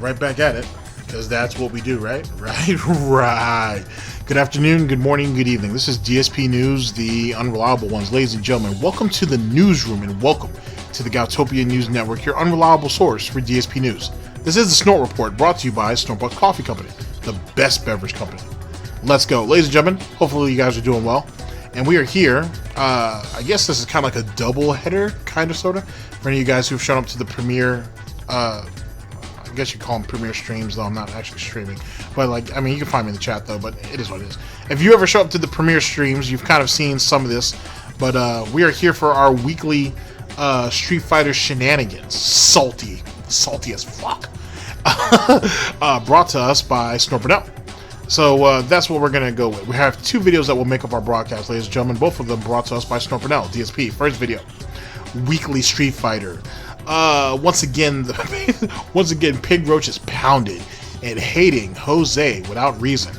right back at it, because that's what we do, right? Right. Good afternoon, good morning, good evening. This is DSP News, the unreliable ones. Ladies and gentlemen, welcome to the newsroom and welcome to the Galtopia News Network, your unreliable source for DSP News. This is the Snort Report, brought to you by SnortBucks Coffee Company, the best beverage company. Let's go. Ladies and gentlemen, hopefully you guys are doing well. And we are here. I guess this is kind of like a double header, kind of, sort of, for any of you guys who've shown up to the premiere. I guess you call them premiere streams, though I'm not actually streaming. But, like, I mean, you can find me in the chat, though, but it is what it is. If you ever show up to the premiere streams, you've kind of seen some of this. But we are here for our weekly Street Fighter shenanigans. Salty as fuck. Brought to us by Burnell. So that's what we're going to go with. We have two videos that will make up our broadcast, ladies and gentlemen. Both of them brought to us by Burnell, DSP. First video, weekly Street Fighter. Once again, Pigroach is pounded and hating Jose without reason.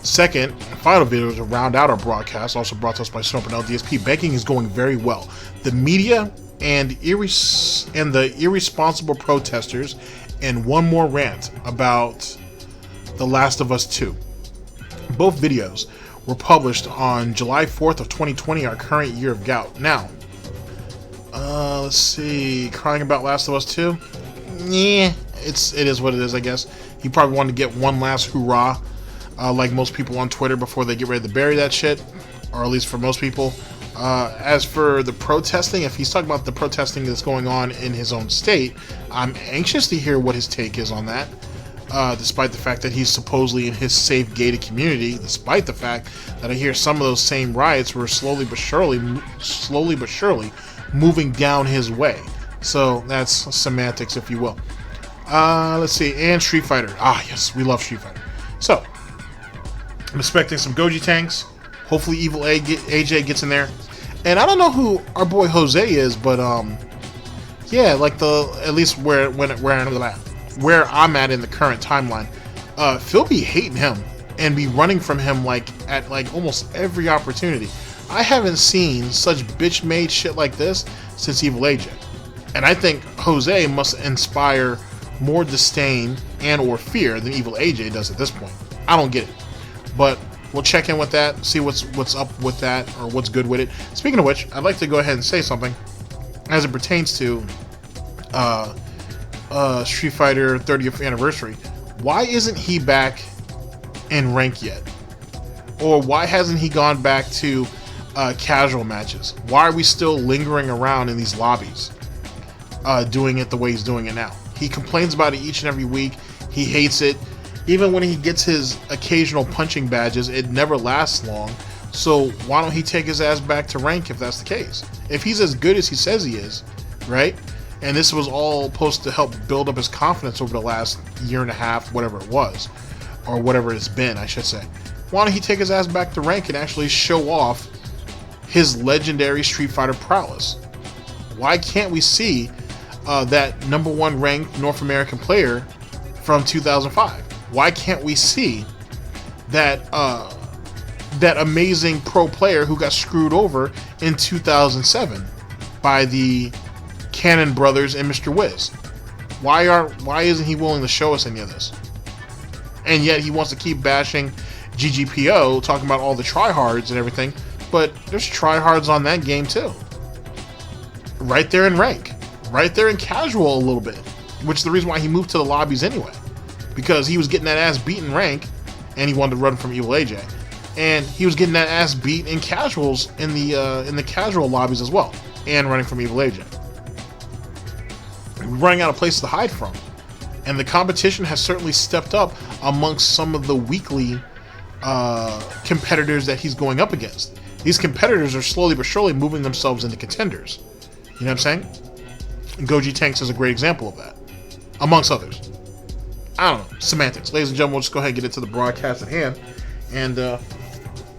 Second, final video to round out our broadcast, also brought to us by Burnell, DSP. Banking is going very well. The media and the irresponsible protesters, and one more rant about The Last of Us 2. Both videos were published on July 4th of 2020, our current year of gout. Now, let's see, crying about Last of Us 2? Yeah, it is what it is, I guess. He probably wanted to get one last hoorah, like most people on Twitter, before they get ready to bury that shit, or at least for most people. As for the protesting, if he's talking about the protesting that's going on in his own state, I'm anxious to hear what his take is on that. Despite the fact that he's supposedly in his safe gated community, despite the fact that I hear some of those same riots were slowly but surely moving down his way. So that's semantics, if you will. Let's see, and Street Fighter. Ah, yes, we love Street Fighter. So I'm expecting some Goji tanks. Hopefully Evil AJ gets in there. And I don't know who our boy Jose is, but yeah, like at least where I'm at in the current timeline, Phil be hating him and be running from him at almost every opportunity. I haven't seen such bitch-made shit like this since Evil AJ. And I think Jose must inspire more disdain and or fear than Evil AJ does at this point. I don't get it. But we'll check in with that, see what's up with that, or what's good with it. Speaking of which, I'd like to go ahead and say something as it pertains to Street Fighter 30th anniversary. Why isn't he back in rank yet? Or why hasn't he gone back to casual matches? Why are we still lingering around in these lobbies, doing it the way he's doing it now? He complains about it each and every week. He hates it. Even when he gets his occasional punching badges, it never lasts long. So why don't he take his ass back to rank if that's the case? If he's as good as he says he is, right? And this was all supposed to help build up his confidence over the last year and a half, whatever it was, or whatever it's been, I should say. Why don't he take his ass back to rank and actually show off his legendary Street Fighter prowess? Why can't we see that #1 ranked North American player from 2005? Why can't we see that that amazing pro player who got screwed over in 2007 by the Cannon brothers and Mr. Wiz? Why isn't he willing to show us any of this? And yet he wants to keep bashing GGPO, talking about all the tryhards and everything, but there's tryhards on that game too. Right there in rank, right there in casual a little bit, which is the reason why he moved to the lobbies anyway, because he was getting that ass beat in rank, and he wanted to run from Evil AJ, and he was getting that ass beat in casuals in the casual lobbies as well, and running from Evil AJ. Running out of places to hide from, and the competition has certainly stepped up amongst some of the weekly competitors that he's going up against. These competitors are slowly but surely moving themselves into contenders. You know what I'm saying? Goji Tanks is a great example of that, amongst others. I don't know, semantics. Ladies and gentlemen, we'll just go ahead and get into the broadcast at hand and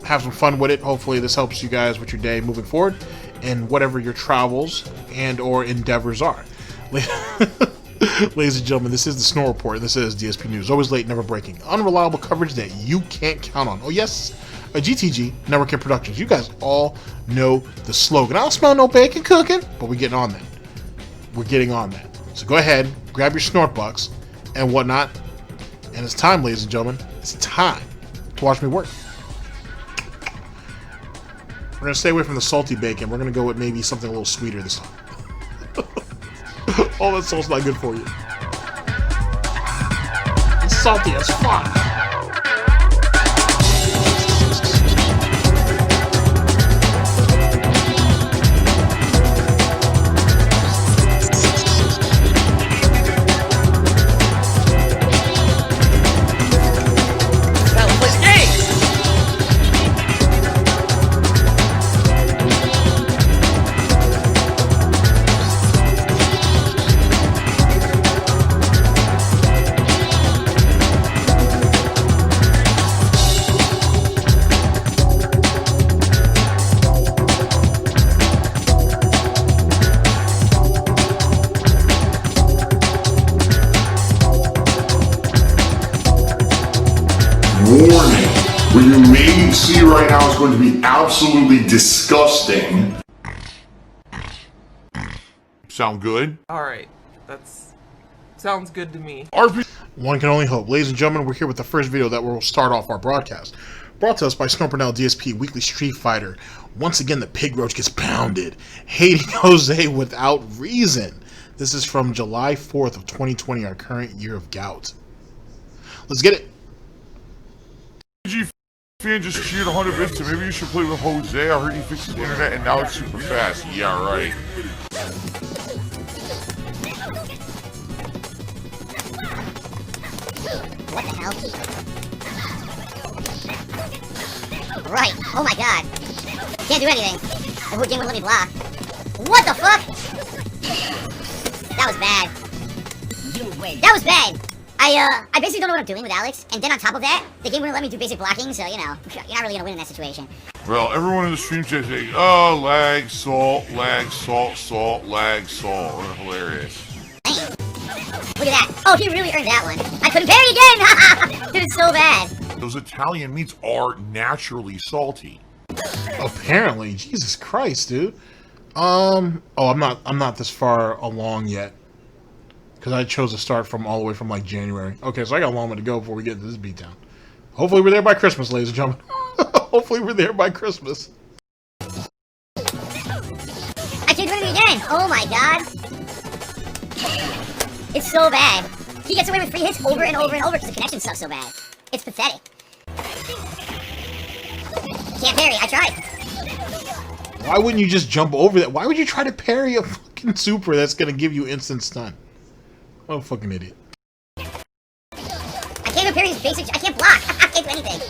have some fun with it. Hopefully this helps you guys with your day moving forward and whatever your travels and or endeavors are. Ladies and gentlemen, this is the Snort Report. This is DSP News. Always late, never breaking. Unreliable coverage that you can't count on. Oh yes, a GTG, Network and Productions. You guys all know the slogan. I don't smell no bacon cooking, but we're getting on that. We're getting on that. So go ahead, grab your SnortBucks, and whatnot. And it's time, ladies and gentlemen. It's time to watch me work. We're going to stay away from the salty bacon. We're going to go with maybe something a little sweeter this time. Oh, that salt's not good for you. It's salty as fuck. Warning, what you may see right now is going to be absolutely disgusting. Sound good? Alright, sounds good to me. One can only hope. Ladies and gentlemen, we're here with the first video that will start off our broadcast. Brought to us by Burnell DsP Weekly Street Fighter. Once again, the pigroach gets pounded, hating Jose without reason. This is from July 4th of 2020, our current year of gout. Let's get it. Fan just cheered 100 bits, so maybe you should play with Jose. I heard he fixed the internet and now it's super fast. Yeah, right. What the hell? Right, oh my god. Can't do anything. The whole game wouldn't let me block. What the fuck? That was bad. That was bad! I basically don't know what I'm doing with Alex, and then on top of that, the game wouldn't let me do basic blocking, so, you know, you're not really gonna win in that situation. Well, everyone in the stream chat saying, oh, lag, salt, lag, salt, lag, salt. Oh, hilarious. Damn. Look at that. Oh, he really earned that one. I couldn't parry again! Dude, it's so bad. Those Italian meats are naturally salty. Apparently, Jesus Christ, dude. Oh, I'm not this far along yet. Because I chose to start from all the way from like January. Okay, so I got a long way to go before we get to this beatdown. Hopefully we're there by Christmas, ladies and gentlemen. Hopefully we're there by Christmas. I can't do anything again! Oh my god! It's so bad. He gets away with free hits over and over and over because the connection sucks so bad. It's pathetic. Can't parry, I tried. Why wouldn't you just jump over that? Why would you try to parry a fucking super that's gonna give you instant stun? What a fucking idiot. I can't even parry his basic. I can't block. I can't do anything.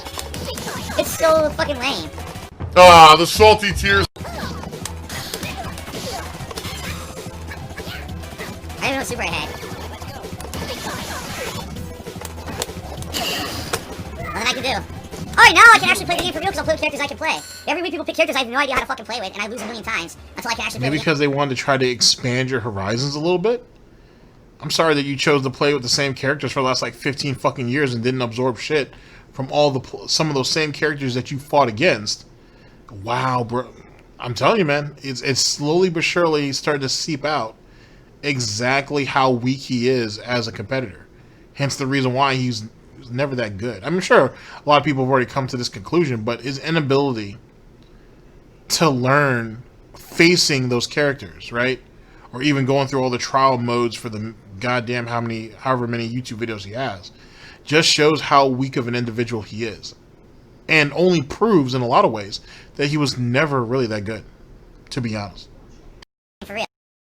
It's so fucking lame. Ah, the salty tears. I don't know what super I had. Nothing I can do. Alright, now I can actually play the game for real because I'll play with characters I can play. Every week people pick characters I have no idea how to fucking play with, and I lose a million times until I can actually play Maybe because they wanted to try to expand your horizons a little bit? I'm sorry that you chose to play with the same characters for the last like 15 fucking years and didn't absorb shit from some of those same characters that you fought against. Wow, bro. I'm telling you, man, it's slowly but surely starting to seep out exactly how weak he is as a competitor. Hence the reason why he's never that good. I'm sure a lot of people have already come to this conclusion, but his inability to learn facing those characters, right? Or even going through all the trial modes for the goddamn however many YouTube videos he has, just shows how weak of an individual he is. And only proves in a lot of ways that he was never really that good, to be honest. For real.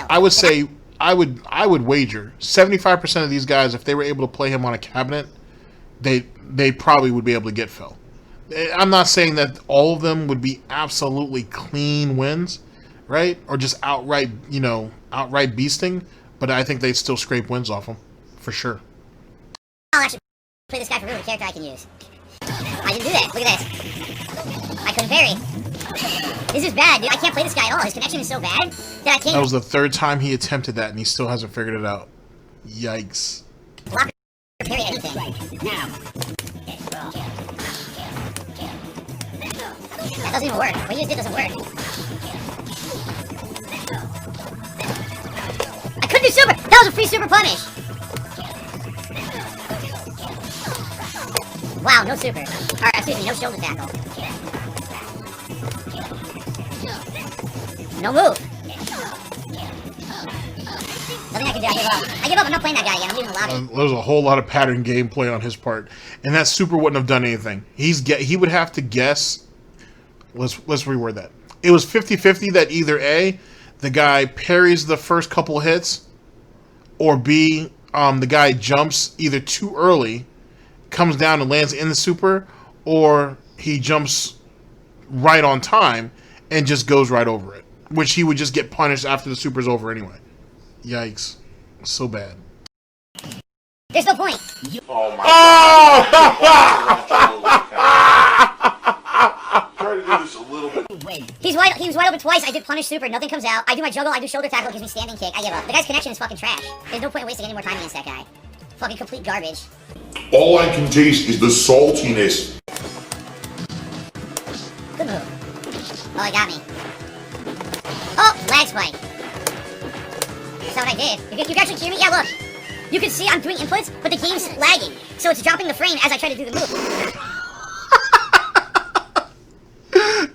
I would say, I would wager 75% of these guys, if they were able to play him on a cabinet, they probably would be able to get Phil. I'm not saying that all of them would be absolutely clean wins, right? Or just outright beasting, but I think they'd still scrape wins off him, for sure. I'll actually play this guy for real with a character I can use. I didn't do that. Look at this. I couldn't parry. This is bad, dude. I can't play this guy at all. His connection is so bad that I can't. That was the third time he attempted that, and he still hasn't figured it out. Yikes. Block or parry anything. That doesn't even work. What you just did doesn't work. I couldn't do super! That was a free super punish! Wow, no super. Or, excuse me, no shoulder tackle. No move. Nothing I can do, I give up. I give up, I'm not playing that guy again, I'm leaving the lobby. There's a whole lot of pattern gameplay on his part, and that super wouldn't have done anything. He would have to guess. Let's reword that. It was 50-50 that either A, the guy parries the first couple hits, or B, the guy jumps either too early, comes down and lands in the super, or he jumps right on time and just goes right over it, which he would just get punished after the super's over anyway. Yikes. So bad. There's no point. Oh my god. Try to do this a little bit. He was wide open twice. I did punish super. Nothing comes out. I do my juggle. I do shoulder tackle. Gives me standing kick. I give up. The guy's connection is fucking trash. There's no point in wasting any more time against that guy. Fucking complete garbage. All I can taste is the saltiness. Good move. Oh, he got me. Oh, lag spike. That's not what I did. You can actually hear me? Yeah, look. You can see I'm doing inputs, but the game's lagging. So it's dropping the frame as I try to do the move.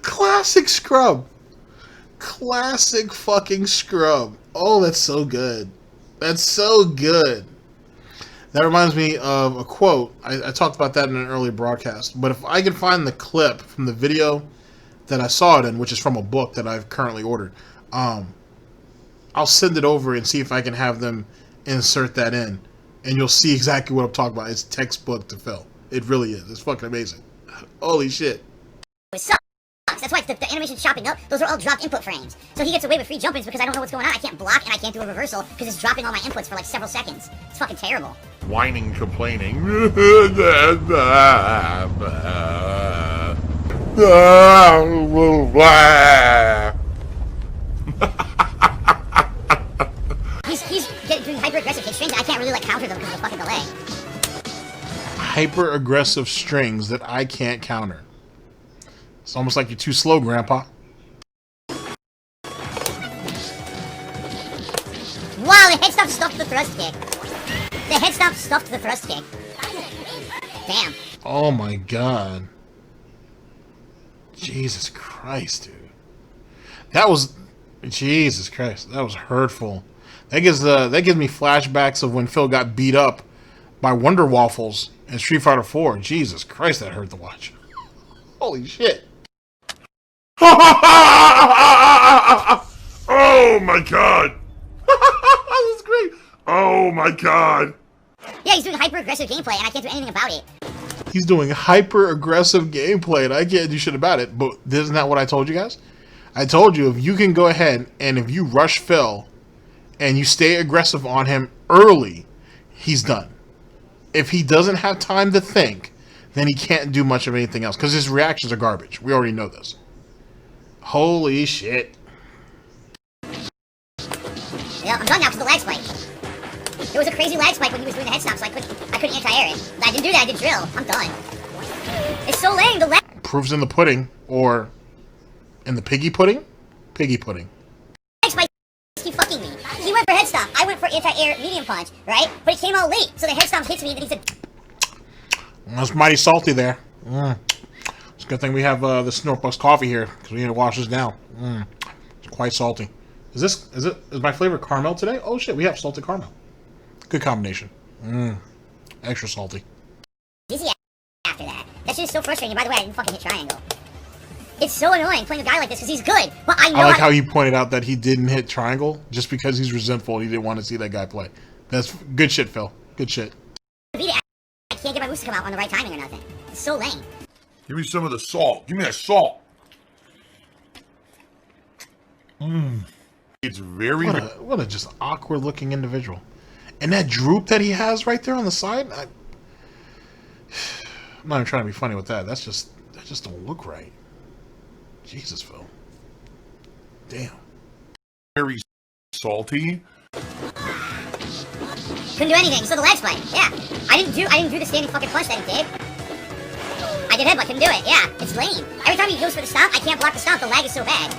Classic scrub. Classic fucking scrub. Oh, that's so good. That's so good. That reminds me of a quote. I talked about that in an early broadcast. But if I can find the clip from the video that I saw it in, which is from a book that I've currently ordered, I'll send it over and see if I can have them insert that in. And you'll see exactly what I'm talking about. It's textbook to Phil. It really is. It's fucking amazing. Holy shit. It sucks. That's why the animation's chopping up. Those are all dropped input frames. So he gets away with free jump-ins because I don't know what's going on. I can't block and I can't do a reversal because it's dropping all my inputs for like several seconds. It's fucking terrible. Whining, complaining. He's doing hyper-aggressive hit strings and I can't really like counter them because of the fucking delay. Hyper-aggressive strings that I can't counter. It's almost like you're too slow, Grandpa. Wow, the head stomp stuffed the thrust kick. The head stomp stuffed the thrust kick. Damn. Oh my god. Jesus Christ, dude. That was... Jesus Christ. That was hurtful. That gives me flashbacks of when Phil got beat up by Wonder Waffles in Street Fighter 4. Jesus Christ, that hurt to watch. Holy shit. Oh my god. That's great. Oh my god. Yeah, he's doing hyper-aggressive gameplay and I can't do anything about it. He's doing hyper-aggressive gameplay and I can't do shit about it. But isn't that what I told you guys? I told you if you can go ahead and if you rush Phil and you stay aggressive on him early, he's done. If he doesn't have time to think, then he can't do much of anything else because his reactions are garbage. We already know this. Holy shit. Yeah, I'm done now because the lag spike. There was a crazy lag spike when he was doing the head stomp, so I couldn't anti-air it. I didn't do that, I did drill. I'm done. It's so lame, the lag... Proof's in the pudding, or in the piggy pudding? Piggy pudding. Spike keep fucking me. He went for head stomp, I went for anti-air medium punch, right? But it came out late, so the head stomp hits me and then he said... That's mighty salty there. It's a good thing we have the SnortBucks coffee here, because we need to wash this down. It's quite salty. Is my flavor caramel today? Oh shit, we have salted caramel. Good combination. Extra salty. Easy after that. That shit is so frustrating. By the way, I didn't fucking hit triangle. It's so annoying playing a guy like this because he's good, but I know I like how he pointed out that he didn't hit triangle just because he's resentful. He didn't want to see that guy play. That's good shit, Phil. Good shit. I can't get my moves to come out on the right timing or nothing. It's so lame. Give me some of the salt. Give me that salt. It's very... What a just awkward looking individual. And that droop that he has right there on the side, I'm not even trying to be funny with that. That just don't look right. Jesus, Phil. Damn. Very salty. Couldn't do anything. You saw the lag spike. Yeah. I didn't do the standing fucking punch that he did. I did headbutt, couldn't do it. Yeah. It's lame. Every time he goes for the stomp, I can't block the stomp. The lag is so bad.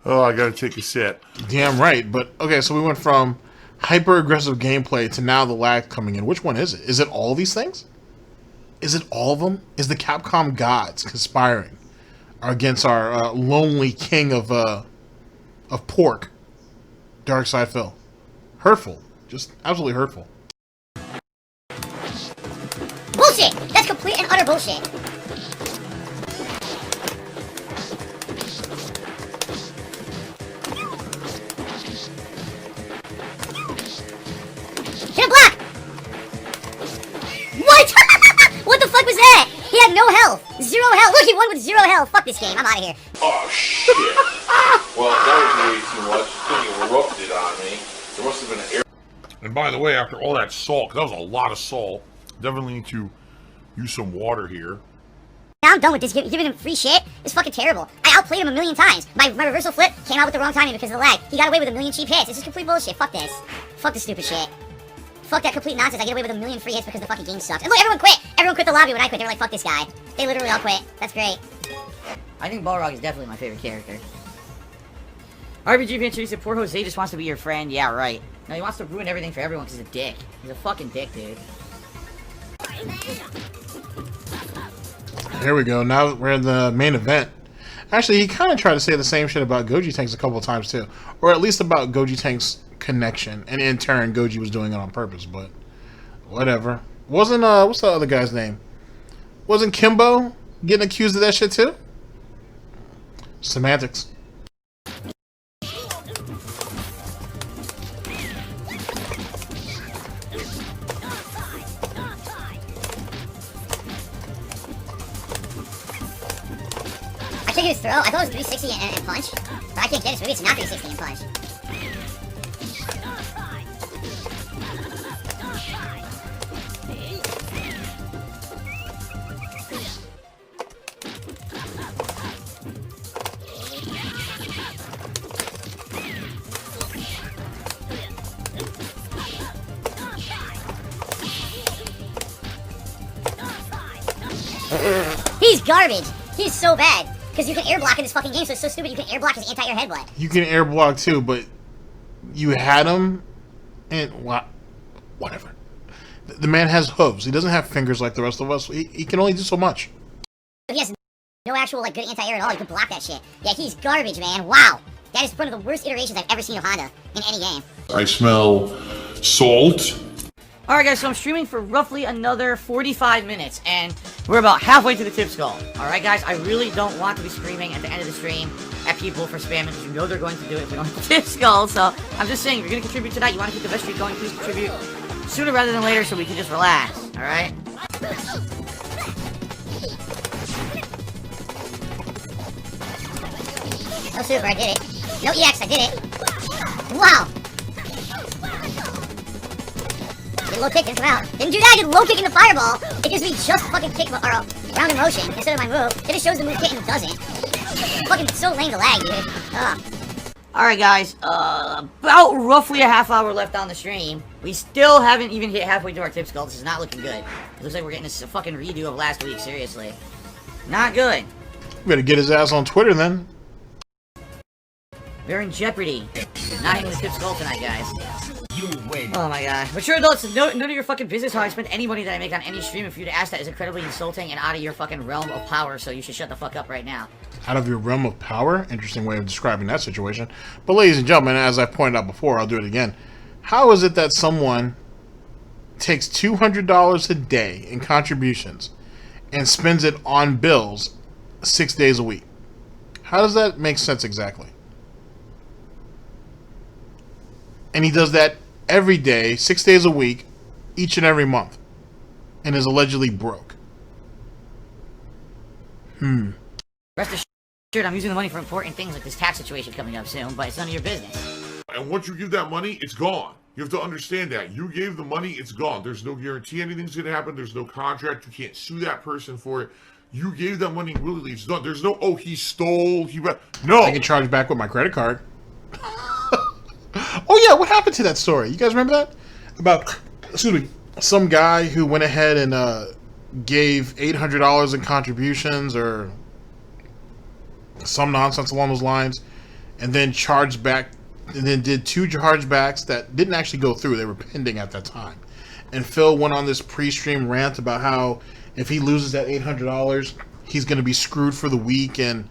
Oh, I gotta take a sip. Damn right. But okay, so we went from hyper aggressive gameplay to now the lag coming in. Which one is it? Is it all these things? Is it all of them? Is the Capcom gods conspiring against our lonely king of pork, Darkside Phil? Hurtful. Just absolutely hurtful. Bullshit! That's complete and utter bullshit. Hit a block! What? What the fuck was that? He had no health. 0 health. Look, he won with 0 health. Fuck this game. I'm out of here. Oh, shit. Well, that was way too much. This thing erupted on me. There must have been an air. And by the way, after all that salt, 'cause that was a lot of salt, definitely need to use some water here. Now I'm done with this, giving him free shit. It's fucking terrible. I outplayed him a million times. My reversal flip came out with the wrong timing because of the lag. He got away with a million cheap hits. This is complete bullshit. Fuck this. Fuck this stupid shit. Fuck that complete nonsense. I get away with a million free hits because the fucking game sucks. And look, everyone quit. Everyone quit the lobby when I quit. They were like, fuck this guy. They literally all quit. That's great. I think Balrog is definitely my favorite character. RPG Venture said, poor Jose just wants to be your friend. Yeah, right. No, he wants to ruin everything for everyone because he's a dick. He's a fucking dick, dude. Here we go. Now we're in the main event. Actually, he kind of tried to say the same shit about Goji Tanks a couple of times too, or at least about Goji Tank's connection, and in turn, Goji was doing it on purpose. But whatever. Wasn't what's the other guy's name? Wasn't Kimbo getting accused of that shit too? Semantics. I can't get his throw. I thought it was 360 and punch. But I can't get it, so maybe it's not 360 and punch. He's garbage. He's so bad. Because you can air block in this fucking game, so it's so stupid you can air block his anti-air headbutt. You can air block too, but you had him, and whatever. The man has hooves. He doesn't have fingers like the rest of us. He can only do so much. He has no actual like good anti-air at all. You can block that shit. Yeah, he's garbage, man. Wow. That is one of the worst iterations I've ever seen of Honda in any game. I smell salt. Alright guys, so I'm streaming for roughly another 45 minutes, and we're about halfway to the tip skull. Alright guys, I really don't want to be screaming at the end of the stream at people for spamming, because you know they're going to do it if they don't hit the tip skull, so I'm just saying, if you're going to contribute tonight, you want to keep the best streak going, please contribute sooner rather than later so we can just relax, alright? No super, I did it. No EX, I did it. Wow. Did low kick, didn't come out. Didn't do that, I did low kick in the fireball. It gives me just fucking kick, or round in motion instead of my move. It just shows the move kit and it doesn't. Fucking so lame to lag, dude. Ugh. Alright guys, about roughly a half hour left on the stream. We still haven't even hit halfway to our tip skull. This is not looking good. It looks like we're getting a fucking redo of last week, seriously. Not good. We better get his ass on Twitter then. We're in jeopardy. Not hitting the tip skull tonight, guys. You win. Oh my god. But sure adults, none of your fucking business how I spend any money that I make on any stream. If you to ask that is incredibly insulting and out of your fucking realm of power, so you should shut the fuck up right now. Out of your realm of power? Interesting way of describing that situation. But ladies and gentlemen, as I've pointed out before, I'll do it again. How is it that someone takes $200 a day in contributions and spends it on bills 6 days a week? How does that make sense exactly? And he does that every day, 6 days a week, each and every month, and is allegedly broke. Rest assured, I'm using the money for important things like this tax situation coming up soon, but it's none of your business. And once you give that money, it's gone. You have to understand that. You gave the money, it's gone. There's no guarantee anything's going to happen. There's no contract. You can't sue that person for it. You gave that money willingly. It's done. There's no, oh, he stole, no. I can charge back with my credit card. Oh yeah, what happened to that story? You guys remember that? About, excuse me, some guy who went ahead and gave $800 in contributions or some nonsense along those lines, and then charged back, and then did 2 chargebacks that didn't actually go through. They were pending at that time. and Phil went on this pre-stream rant about how if he loses that $800, he's going to be screwed for the week and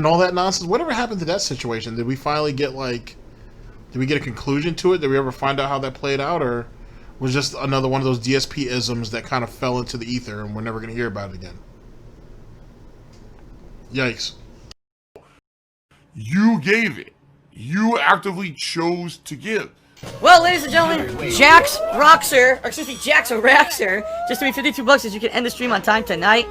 all that nonsense. Whatever happened to that situation? Did we finally get did we get a conclusion to it? Did we ever find out how that played out, or was just another one of those DSP isms that kind of fell into the ether and we're never going to hear about it again? Yikes. You gave it. You actively chose to give. Well, ladies and gentlemen, Jax Raxer, just to be $52 as you can end the stream on time tonight.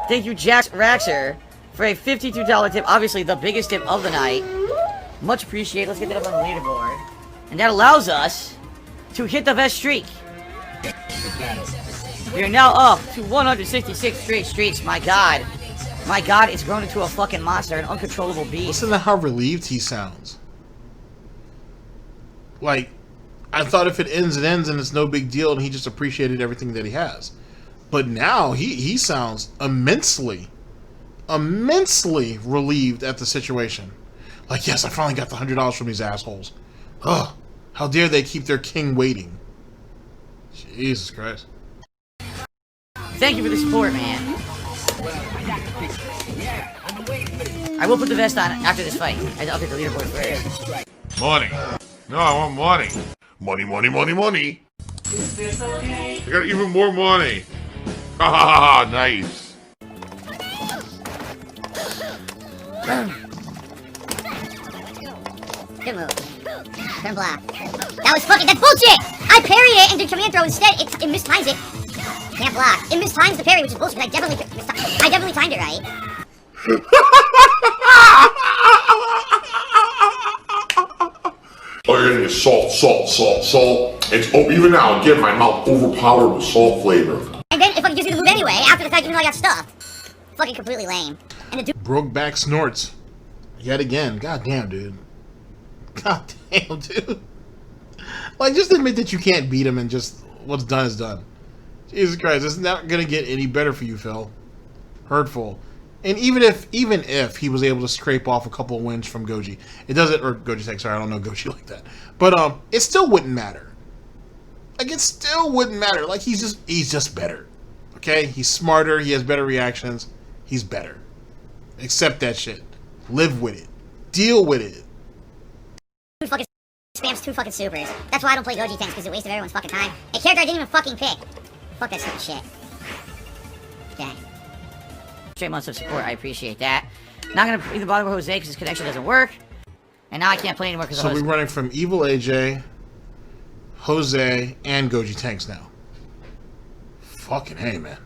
Thank you, Jax Raxer, for a $52 tip. Obviously, the biggest tip of the night. Much appreciated. Let's get that up on the leaderboard. And that allows us to hit the best streak. We are now up to 166 straight streaks. My God. My God, it's grown into a fucking monster, an uncontrollable beast. Listen to how relieved he sounds. Like, I thought if it ends, it ends, and it's no big deal, and he just appreciated everything that he has. But now, he sounds immensely relieved at the situation. Like, yes, I finally got the $100 from these assholes. Ugh, how dare they keep their king waiting. Jesus Christ. Thank you for the support, man. I will put the vest on after this fight. I'll get the leaderboard first. Money. No, I want money. Money, money, money, money. I got even more money. Ha ha ha ha, nice. Good move. Turn block. That was fucking, that's bullshit! I parried it and did command throw instead. It mistimes it. Can't block. It mistimes the parry, which is bullshit, because I definitely timed it right. Oh, you're gonna get salt, salt, salt, salt. It's, oh, even now, I'm getting my mouth overpowered with salt flavor. And then it fucking gives me the move anyway, after the fact, even though I got stuffed. Fucking completely lame. And the dude Broke back Snorts. Yet again. God damn, dude. God damn, dude. Like, just admit that you can't beat him and just, what's done is done. Jesus Christ, it's not gonna get any better for you, Phil. Hurtful. And even if he was able to scrape off a couple of wins from Goji, it doesn't, or Goji Tech, sorry, I don't know Goji like that. But it still wouldn't matter. Like, it still wouldn't matter. Like, he's just better. Okay? He's smarter, he has better reactions, he's better. Accept that shit. Live with it. Deal with it. dude fucking spams 2 fucking supers. That's why I don't play Goji tanks, because it wasted everyone's fucking time. A character I didn't even fucking pick. Fuck that stupid shit. Okay. Straight months of support, I appreciate that. Not gonna either bother with Jose because his connection doesn't work. And now I can't play anymore because So we're running from Evil AJ, Jose, and Goji Tanks now. Fucking hey, man.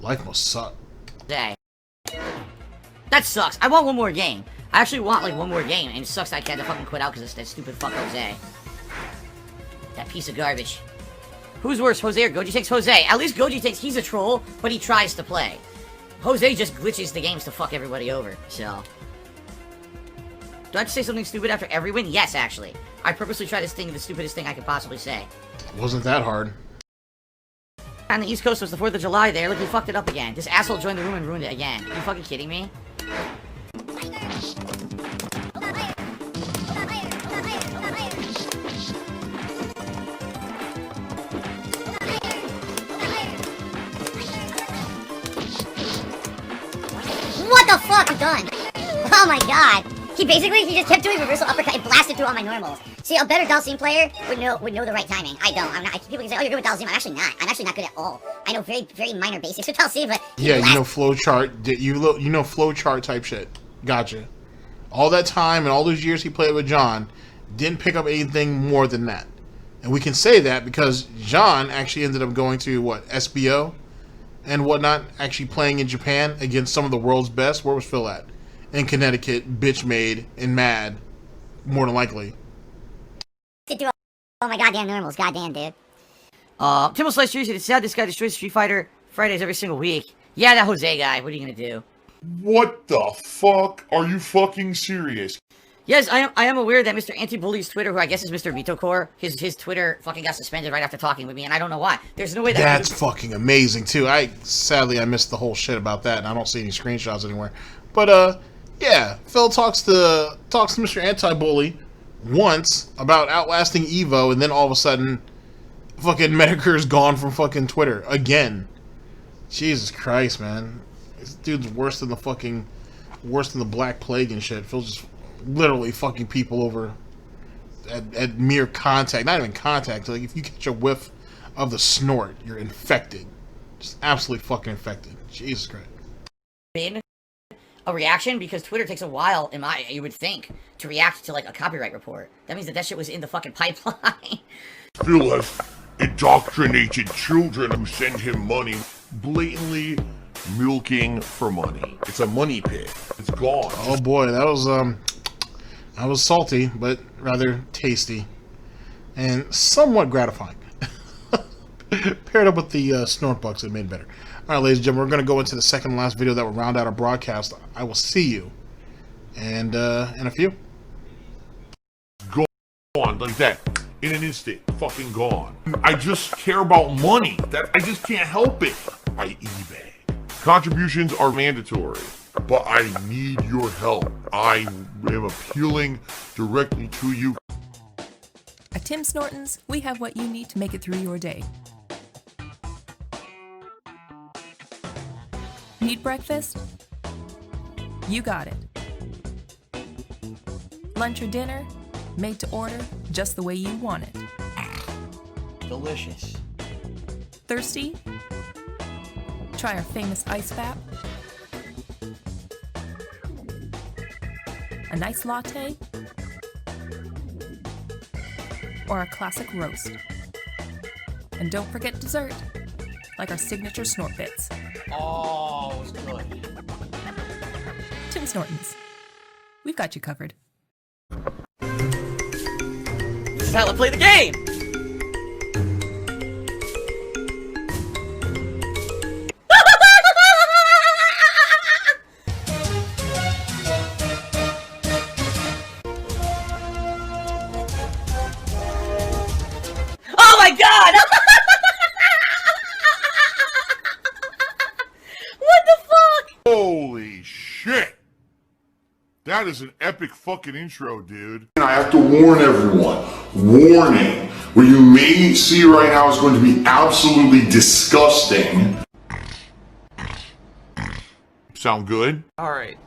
Life must suck. Jose. That sucks. I want one more game. I actually want like one more game, and it sucks that I had to fucking quit out because of that stupid fuck Jose. That piece of garbage. Who's worse, Jose or Goji Tanks? Jose. At least Goji Tanks, he's a troll, but he tries to play. Jose just glitches the games to fuck everybody over, so... Do I have to say something stupid after every win? Yes, actually. I purposely try to sting the stupidest thing I could possibly say. Wasn't that hard. On the East Coast was the 4th of July there. Look, he fucked it up again. This asshole joined the room and ruined it again. Are you fucking kidding me? What the fuck? I'm done. Oh my god. He just kept doing reversal uppercut and blasted through all my normals. See, a better Dhalsim player would know the right timing. I don't. People can say, oh, you're good with Dhalsim. I'm actually not. I'm actually not good at all. I know very, very minor basics with Dhalsim, but... Yeah, you know flowchart. You know flowchart type shit. Gotcha. All that time and all those years he played with John, didn't pick up anything more than that. And we can say that because John actually ended up going to, what, SBO and whatnot, actually playing in Japan against some of the world's best. Where was Phil at? In Connecticut, bitch made and mad, more than likely. Through all my goddamn normals, goddamn dude. Timble Slice Jersey, it's sad this guy destroys Street Fighter Fridays every single week. Yeah, that Jose guy, what are you gonna do? What the fuck? Are you fucking serious? Yes, I am aware that Mr. Anti-Bully's Twitter, who I guess is Mr. Vitocore, his Twitter fucking got suspended right after talking with me, and I don't know why. There's no way that... That's fucking amazing, too. Sadly, I missed the whole shit about that, and I don't see any screenshots anywhere. But, yeah, Phil talks to Mr. Anti-Bully once about outlasting Evo, and then all of a sudden, Fucking Medicare is gone from fucking Twitter again. Jesus Christ, man. This dude's worse than the Black Plague and shit. Phil's just literally fucking people over at mere contact. Not even contact. Like, if you catch a whiff of the snort, you're infected. Just absolutely fucking infected. Jesus Christ. Been a reaction because Twitter takes a while, you would think, to react to like a copyright report. That means that shit was in the fucking pipeline. Phil has indoctrinated children who send him money, blatantly milking for money. It's a money pit. It's gone. Oh boy, that was salty, but rather tasty and somewhat gratifying. Paired up with the SnortBucks, it made it better. All right, ladies and gentlemen, we're going to go into the second and last video that will round out our broadcast. I will see you and in a few. Gone like that. In an instant. Fucking gone. I just care about money. I just can't help it. I eBay. Contributions are mandatory, but I need your help. I am appealing directly to you. At Tim Snortons, we have what you need to make it through your day. Need breakfast? You got it. Lunch or dinner? Made to order, just the way you want it. Delicious. Thirsty? Try our famous ice fap. A nice latte? Or a classic roast. And don't forget dessert, like our signature snort bits. Oh, it's good. Tim Snortons. We've got you covered. This is how to play the game! Oh my god! What the fuck? Holy shit! That is an epic fucking intro, dude. And I have to warn everyone. Warning. What you may see right now is going to be absolutely disgusting. Sound good? Alright,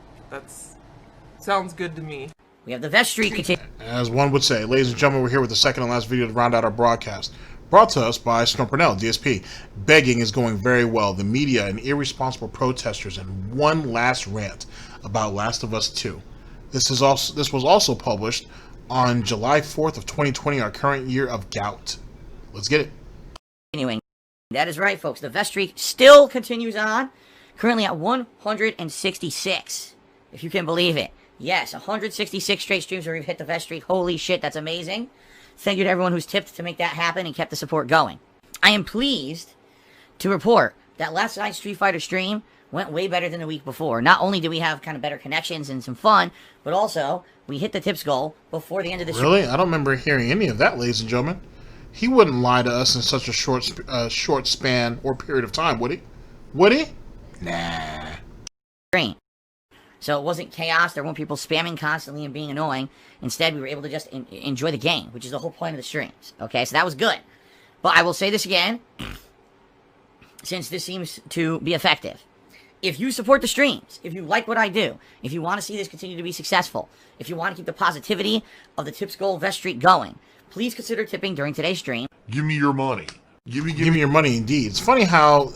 sounds good to me. We have the vest streak continue. As one would say, ladies and gentlemen, we're here with the second and last video to round out our broadcast. Brought to us by Burnell, DSP. Begging is going very well. The media and irresponsible protesters, and one last rant about Last of Us 2. This was also published on July 4th of 2020, our current year of gout. Let's get it. Continuing. That is right, folks. The vest streak still continues on. Currently at 166, if you can believe it. Yes, 166 straight streams where we've hit the vest streak. Holy shit, that's amazing. Thank you to everyone who's tipped to make that happen and kept the support going. I am pleased to report that last night's Street Fighter stream went way better than the week before. Not only did we have kind of better connections and some fun, but also we hit the tips goal before the end of the stream. Really? I don't remember hearing any of that, ladies and gentlemen. He wouldn't lie to us in such a short span or period of time, would he? Would he? Nah. Stream. So it wasn't chaos. There weren't people spamming constantly and being annoying. Instead, we were able to just enjoy the game, which is the whole point of the streams. Okay, so that was good. But I will say this again, since this seems to be effective. If you support the streams, if you like what I do, if you want to see this continue to be successful, if you want to keep the positivity of the Tips Gold Vest Streak going, please consider tipping during today's stream. Give me your money. Give me your money, indeed. It's funny how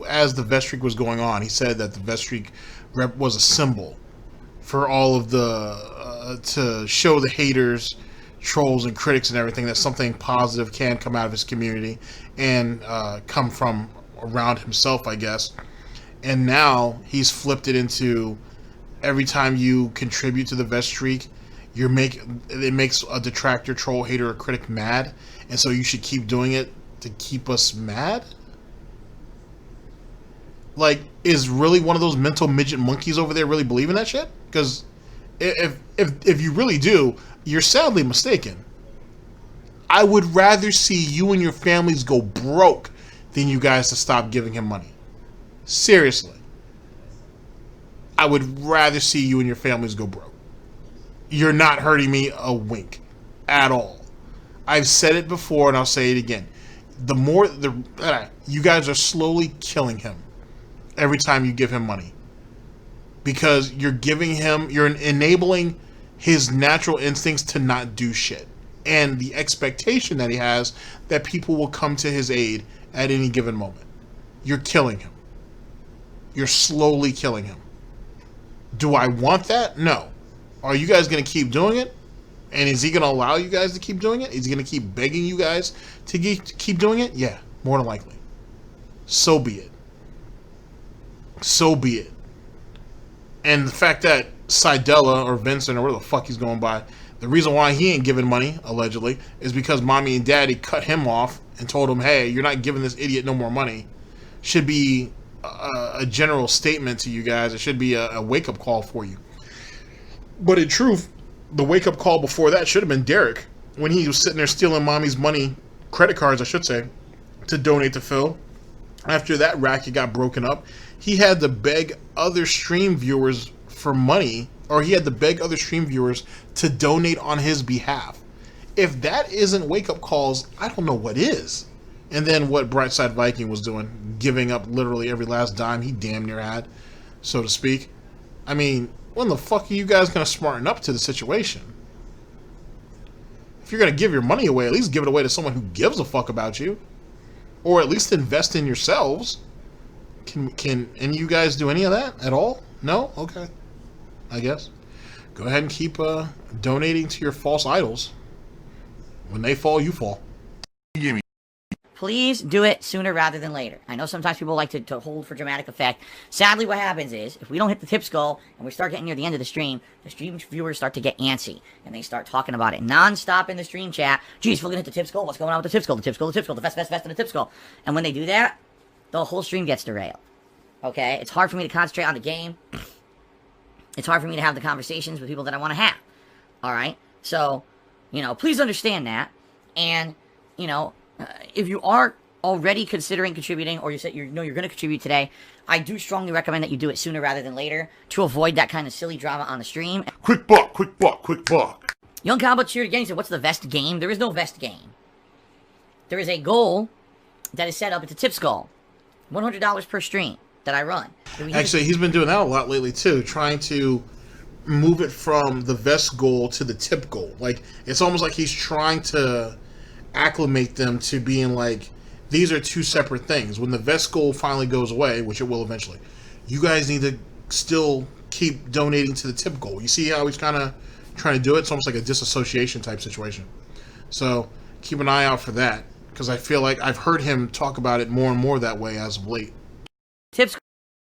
as the vest streak was going on, he said that the vest streak was a symbol for all of the to show the haters, trolls, and critics and everything that something positive can come out of his community and come from around himself, I guess. And now he's flipped it into every time you contribute to the vest streak, it makes a detractor, troll, hater, or critic mad, and so you should keep doing it to keep us mad? Like, is really one of those mental midget monkeys over there really believing that shit? Because if you really do, you're sadly mistaken. I would rather see you and your families go broke than you guys to stop giving him money. Seriously. I would rather see you and your families go broke. You're not hurting me a wink at all. I've said it before and I'll say it again. You guys are slowly killing him every time you give him money. Because you're enabling his natural instincts to not do shit. And the expectation that he has that people will come to his aid at any given moment. You're killing him. You're slowly killing him. Do I want that? No. Are you guys going to keep doing it? And is he going to allow you guys to keep doing it? Is he going to keep begging you guys to keep doing it? Yeah, more than likely. So be it. So be it. And the fact that Sidella or Vincent or whatever the fuck he's going by, the reason why he ain't giving money, allegedly, is because mommy and daddy cut him off and told him, hey, you're not giving this idiot no more money, should be a general statement to you guys. It should be a wake-up call for you. But in truth, the wake-up call before that should have been Derek, when he was sitting there stealing mommy's money, credit cards, I should say, to donate to Phil. After that racket got broken up, he had to beg other stream viewers for money, or he had to beg other stream viewers to donate on his behalf. If that isn't wake-up calls, I don't know what is. And then what Brightside Viking was doing, giving up literally every last dime he damn near had, so to speak. I mean, when the fuck are you guys going to smarten up to the situation? If you're going to give your money away, at least give it away to someone who gives a fuck about you. Or at least invest in yourselves. Can any of you guys do any of that at all? No? Okay. I guess. Go ahead and keep donating to your false idols. When they fall, you fall. Please do it sooner rather than later. I know sometimes people like to hold for dramatic effect. Sadly, what happens is, if we don't hit the tip goal, and we start getting near the end of the stream viewers start to get antsy, and they start talking about it non-stop in the stream chat. Geez, we're gonna hit the tip goal. What's going on with the tip goal? The tip goal, the tip goal, the vest, and the tip goal. And when they do that, the whole stream gets derailed. Okay? It's hard for me to concentrate on the game. It's hard for me to have the conversations with people that I want to have. Alright? So, please understand that. And, if you are already considering contributing, or you said you're going to contribute today, I do strongly recommend that you do it sooner rather than later to avoid that kind of silly drama on the stream. Quick buck, quick buck, quick buck. Young Combo cheered again. He said, what's the vest game? There is no vest game. There is a goal that is set up. It's a tips goal. $100 per stream that I run. Actually, he's been doing that a lot lately, too. Trying to move it from the vest goal to the tip goal. Like, it's almost like he's trying to acclimate them to being like, these are two separate things. When the vest goal finally goes away, which it will eventually, you guys need to still keep donating to the tip goal. You see how he's kind of trying to do it? It's almost like a disassociation type situation. So keep an eye out for that, because I feel like I've heard him talk about it more and more that way as of late. Tips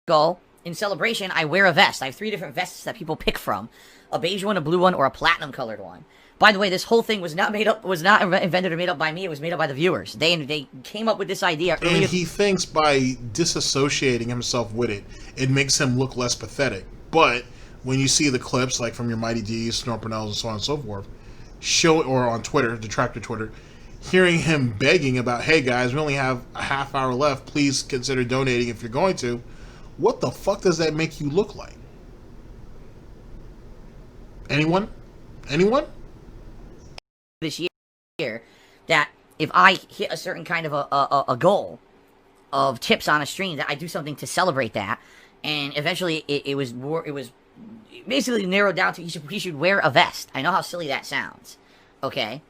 goal. In celebration, I wear a vest. I have 3 different vests that people pick from. A beige one, a blue one, or a platinum colored one. By the way, this whole thing was not invented or made up by me. It was made up by the viewers. They came up with this idea earlier. And he thinks by disassociating himself with it, it makes him look less pathetic. But when you see the clips, like from your Mighty D's, Snort Burnells, and so on and so forth, or on Twitter, Detractor Twitter, hearing him begging about, hey guys, we only have a half hour left, please consider donating if you're going to. What the fuck does that make you look like? Anyone? Anyone? This year, that if I hit a certain kind of a goal of tips on a stream, that I do something to celebrate that. And eventually it was basically narrowed down to he should wear a vest. I know how silly that sounds. Okay?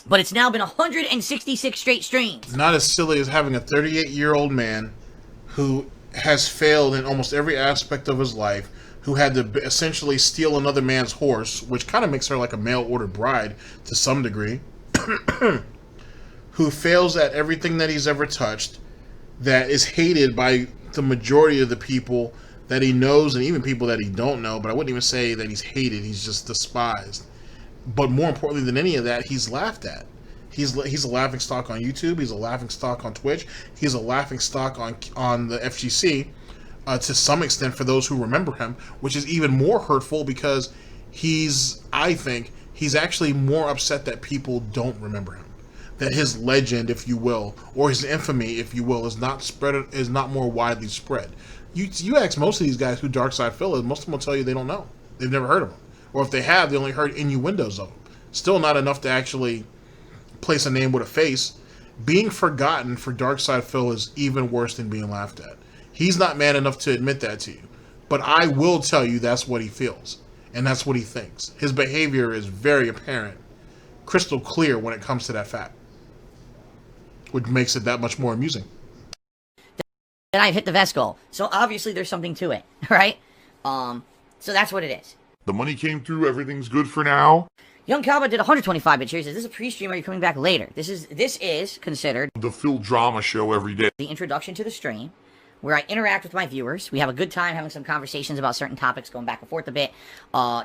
But it's now been 166 straight streams. Not as silly as having a 38-year-old man who has failed in almost every aspect of his life, who had to essentially steal another man's horse, which kind of makes her like a mail-order bride to some degree, who fails at everything that he's ever touched, that is hated by the majority of the people that he knows and even people that he don't know, but I wouldn't even say that he's hated, he's just despised. But more importantly than any of that, he's laughed at. He's a laughing stock on YouTube, he's a laughing stock on Twitch, he's a laughing stock on the FGC, to some extent for those who remember him, which is even more hurtful because I think he's actually more upset that people don't remember him. That his legend, if you will, or his infamy, if you will, is not more widely spread. You ask most of these guys who Darkside Phil is, most of them will tell you they don't know. They've never heard of him. Or if they have, they only heard innuendos of him. Still not enough to actually place a name with a face. Being forgotten for Darkside Phil is even worse than being laughed at. He's not man enough to admit that to you. But I will tell you that's what he feels. And that's what he thinks. His behavior is very apparent, crystal clear when it comes to that fact. Which makes it that much more amusing. Then I've hit the vest goal. So obviously there's something to it, right? So that's what it is. The money came through, everything's good for now. Young Cowboy did 125-bit cheers. Is this a pre-stream or are you coming back later? This is considered The Phil Drama Show every day. the introduction to the stream, where I interact with my viewers. We have a good time having some conversations about certain topics, going back and forth a bit.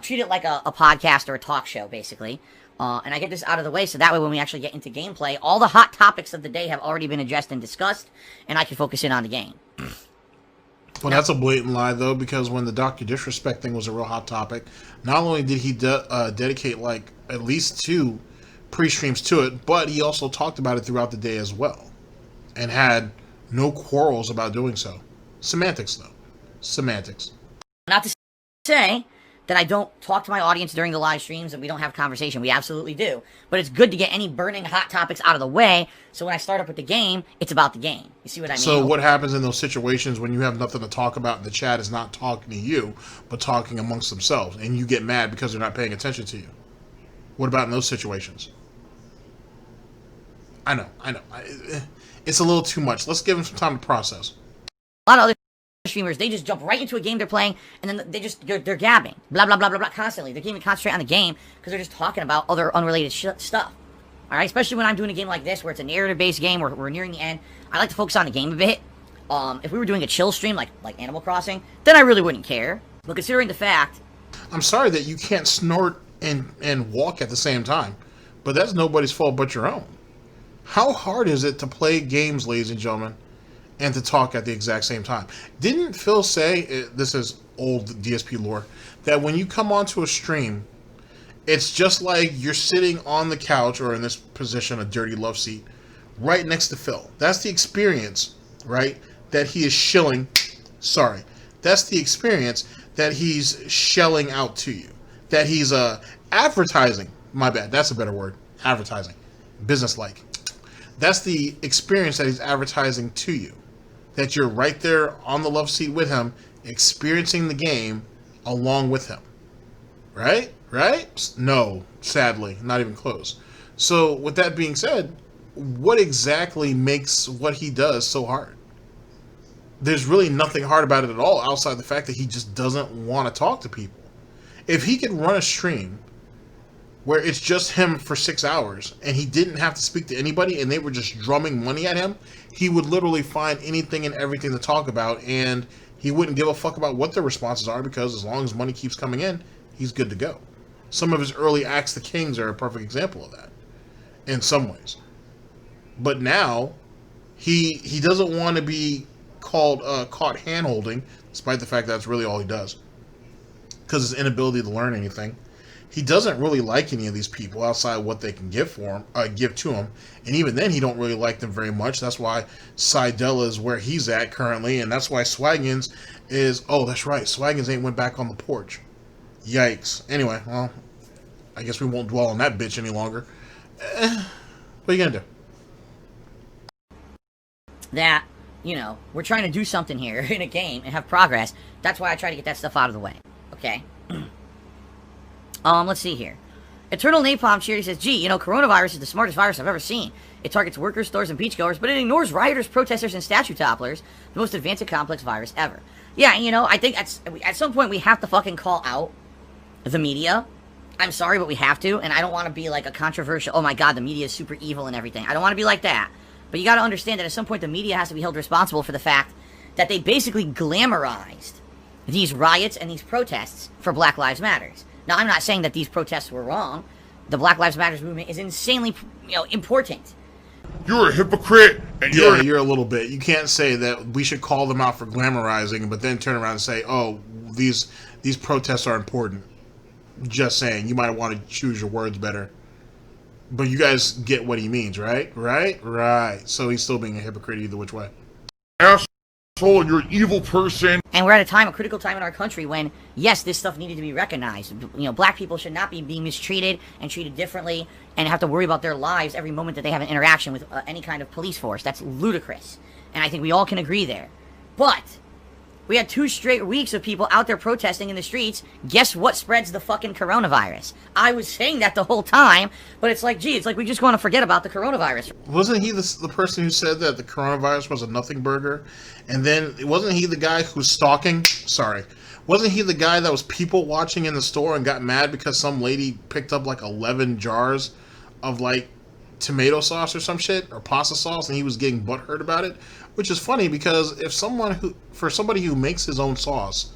Treat it like a podcast or a talk show, basically. And I get this out of the way, so that way when we actually get into gameplay, all the hot topics of the day have already been addressed and discussed, and I can focus in on the game. Well, that's a blatant lie, though, because when the Dr. Disrespect thing was a real hot topic, not only did he dedicate, like, at least 2 pre-streams to it, but he also talked about it throughout the day as well. And had no quarrels about doing so. Semantics, though. Semantics. Not to say that I don't talk to my audience during the live streams and we don't have conversation. We absolutely do. But it's good to get any burning hot topics out of the way, so when I start up with the game, it's about the game. You see what I mean? So what happens in those situations when you have nothing to talk about and the chat is not talking to you, but talking amongst themselves, and you get mad because they're not paying attention to you? What about in those situations? I know. It's a little too much. Let's give them some time to process. A lot of other streamers, they just jump right into a game they're playing, and then they're gabbing, blah blah blah blah blah, constantly. They can't even concentrate on the game because they're just talking about other unrelated stuff. All right, especially when I'm doing a game like this where it's a narrative-based game where we're nearing the end. I like to focus on the game a bit. If we were doing a chill stream like Animal Crossing, then I really wouldn't care. But considering the fact, I'm sorry that you can't snort and walk at the same time, but that's nobody's fault but your own. How hard is it to play games, ladies and gentlemen, and to talk at the exact same time? Didn't Phil say, this is old DSP lore, that when you come onto a stream, it's just like you're sitting on the couch, or in this position, a dirty love seat, right next to Phil. That's the experience, right, that he is shilling. Sorry. That's the experience that he's shelling out to you. That he's advertising. My bad. That's a better word. Advertising. Business-like. That's the experience that he's advertising to you. That you're right there on the love seat with him, experiencing the game along with him. Right? Right? No, sadly, not even close. So, with that being said, what exactly makes what he does so hard? There's really nothing hard about it at all, outside the fact that he just doesn't want to talk to people. If he could run a stream where it's just him for 6 hours, and he didn't have to speak to anybody, and they were just drumming money at him, he would literally find anything and everything to talk about, and he wouldn't give a fuck about what their responses are, because as long as money keeps coming in, he's good to go. Some of his early Axe the Kings are a perfect example of that, in some ways. But now, he doesn't want to be caught hand-holding, despite the fact that's really all he does, because his inability to learn anything. He doesn't really like any of these people outside what they can give to him, and even then he don't really like them very much. That's why Seidella is where he's at currently, and that's why Swaggins is. Oh, that's right, Swaggins ain't went back on the porch. Yikes. Anyway, well, I guess we won't dwell on that bitch any longer. What are you gonna do? that, you know, we're trying to do something here in a game and have progress. That's why I try to get that stuff out of the way. Okay? Let's see here. Eternal Napalm Charity says, gee, you know, coronavirus is the smartest virus I've ever seen. It targets workers, stores, and beachgoers, but it ignores rioters, protesters, and statue topplers. The most advanced and complex virus ever. Yeah, you know, I think at some point we have to fucking call out the media. I'm sorry, but we have to, and I don't want to be like a controversial, oh my god, the media is super evil and everything. I don't want to be like that. But you got to understand that at some point the media has to be held responsible for the fact that they basically glamorized these riots and these protests for Black Lives Matters. Now, I'm not saying that these protests were wrong. The Black Lives Matters movement is insanely, you know, important. You're a hypocrite, and you're a little bit. You can't say that we should call them out for glamorizing, but then turn around and say, oh, these protests are important. Just saying. You might want to choose your words better. But you guys get what he means, right? Right. So he's still being a hypocrite either which way. Asshole, you're an evil person. And And we're at a time, a critical time in our country when, yes, this stuff needed to be recognized. You know, black people should not be being mistreated and treated differently and have to worry about their lives every moment that they have an interaction with any kind of police force. That's ludicrous. And I think we all can agree there. But we had 2 straight weeks of people out there protesting in the streets. Guess what spreads the fucking coronavirus? I was saying that the whole time, but it's like, gee, it's like we just want to forget about the coronavirus. Wasn't he the person who said that the coronavirus was a nothing burger? And then, wasn't he the guy who's stalking? Sorry. Wasn't he the guy that was people watching in the store and got mad because some lady picked up like 11 jars of like tomato sauce or some shit, or pasta sauce, and he was getting butthurt about it? Which is funny because if for somebody who makes his own sauce,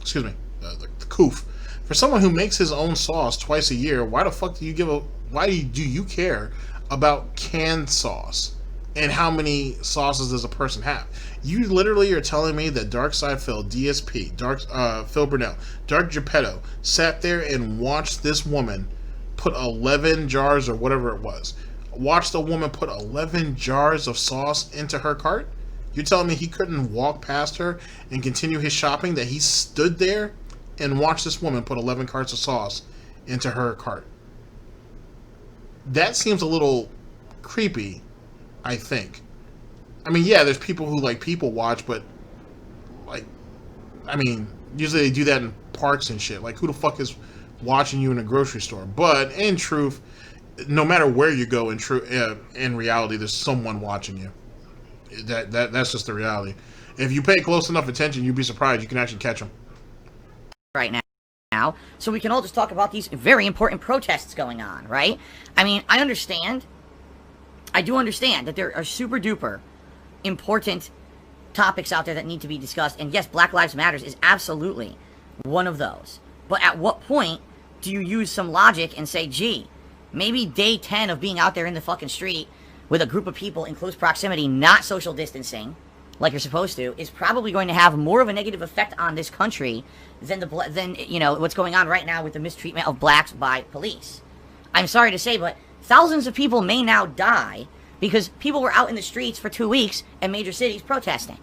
excuse me, the coof, for someone who makes his own sauce twice a year, why the fuck do you care about canned sauce and how many sauces does a person have? You literally are telling me that DarkSidePhil, DSP, Phil Burnell, Dark Geppetto sat there and watched this woman put 11 jars or whatever it was. Watched a woman put 11 jars of sauce into her cart? You're telling me he couldn't walk past her and continue his shopping, that he stood there and watched this woman put 11 carts of sauce into her cart? That seems a little creepy, I think. I mean, yeah, there's people who like people watch, but like, I mean, usually they do that in parks and shit. Like, who the fuck is watching you in a grocery store? But in truth, no matter where you go, in reality, there's someone watching you. That's just the reality. If you pay close enough attention, you'd be surprised. You can actually catch them. Right now, so we can all just talk about these very important protests going on, right? I mean, I do understand that there are super duper important topics out there that need to be discussed. And yes, Black Lives Matters is absolutely one of those. But at what point do you use some logic and say, gee, maybe day 10 of being out there in the fucking street with a group of people in close proximity, not social distancing, like you're supposed to, is probably going to have more of a negative effect on this country than you know, what's going on right now with the mistreatment of blacks by police. I'm sorry to say, but thousands of people may now die because people were out in the streets for 2 weeks in major cities protesting.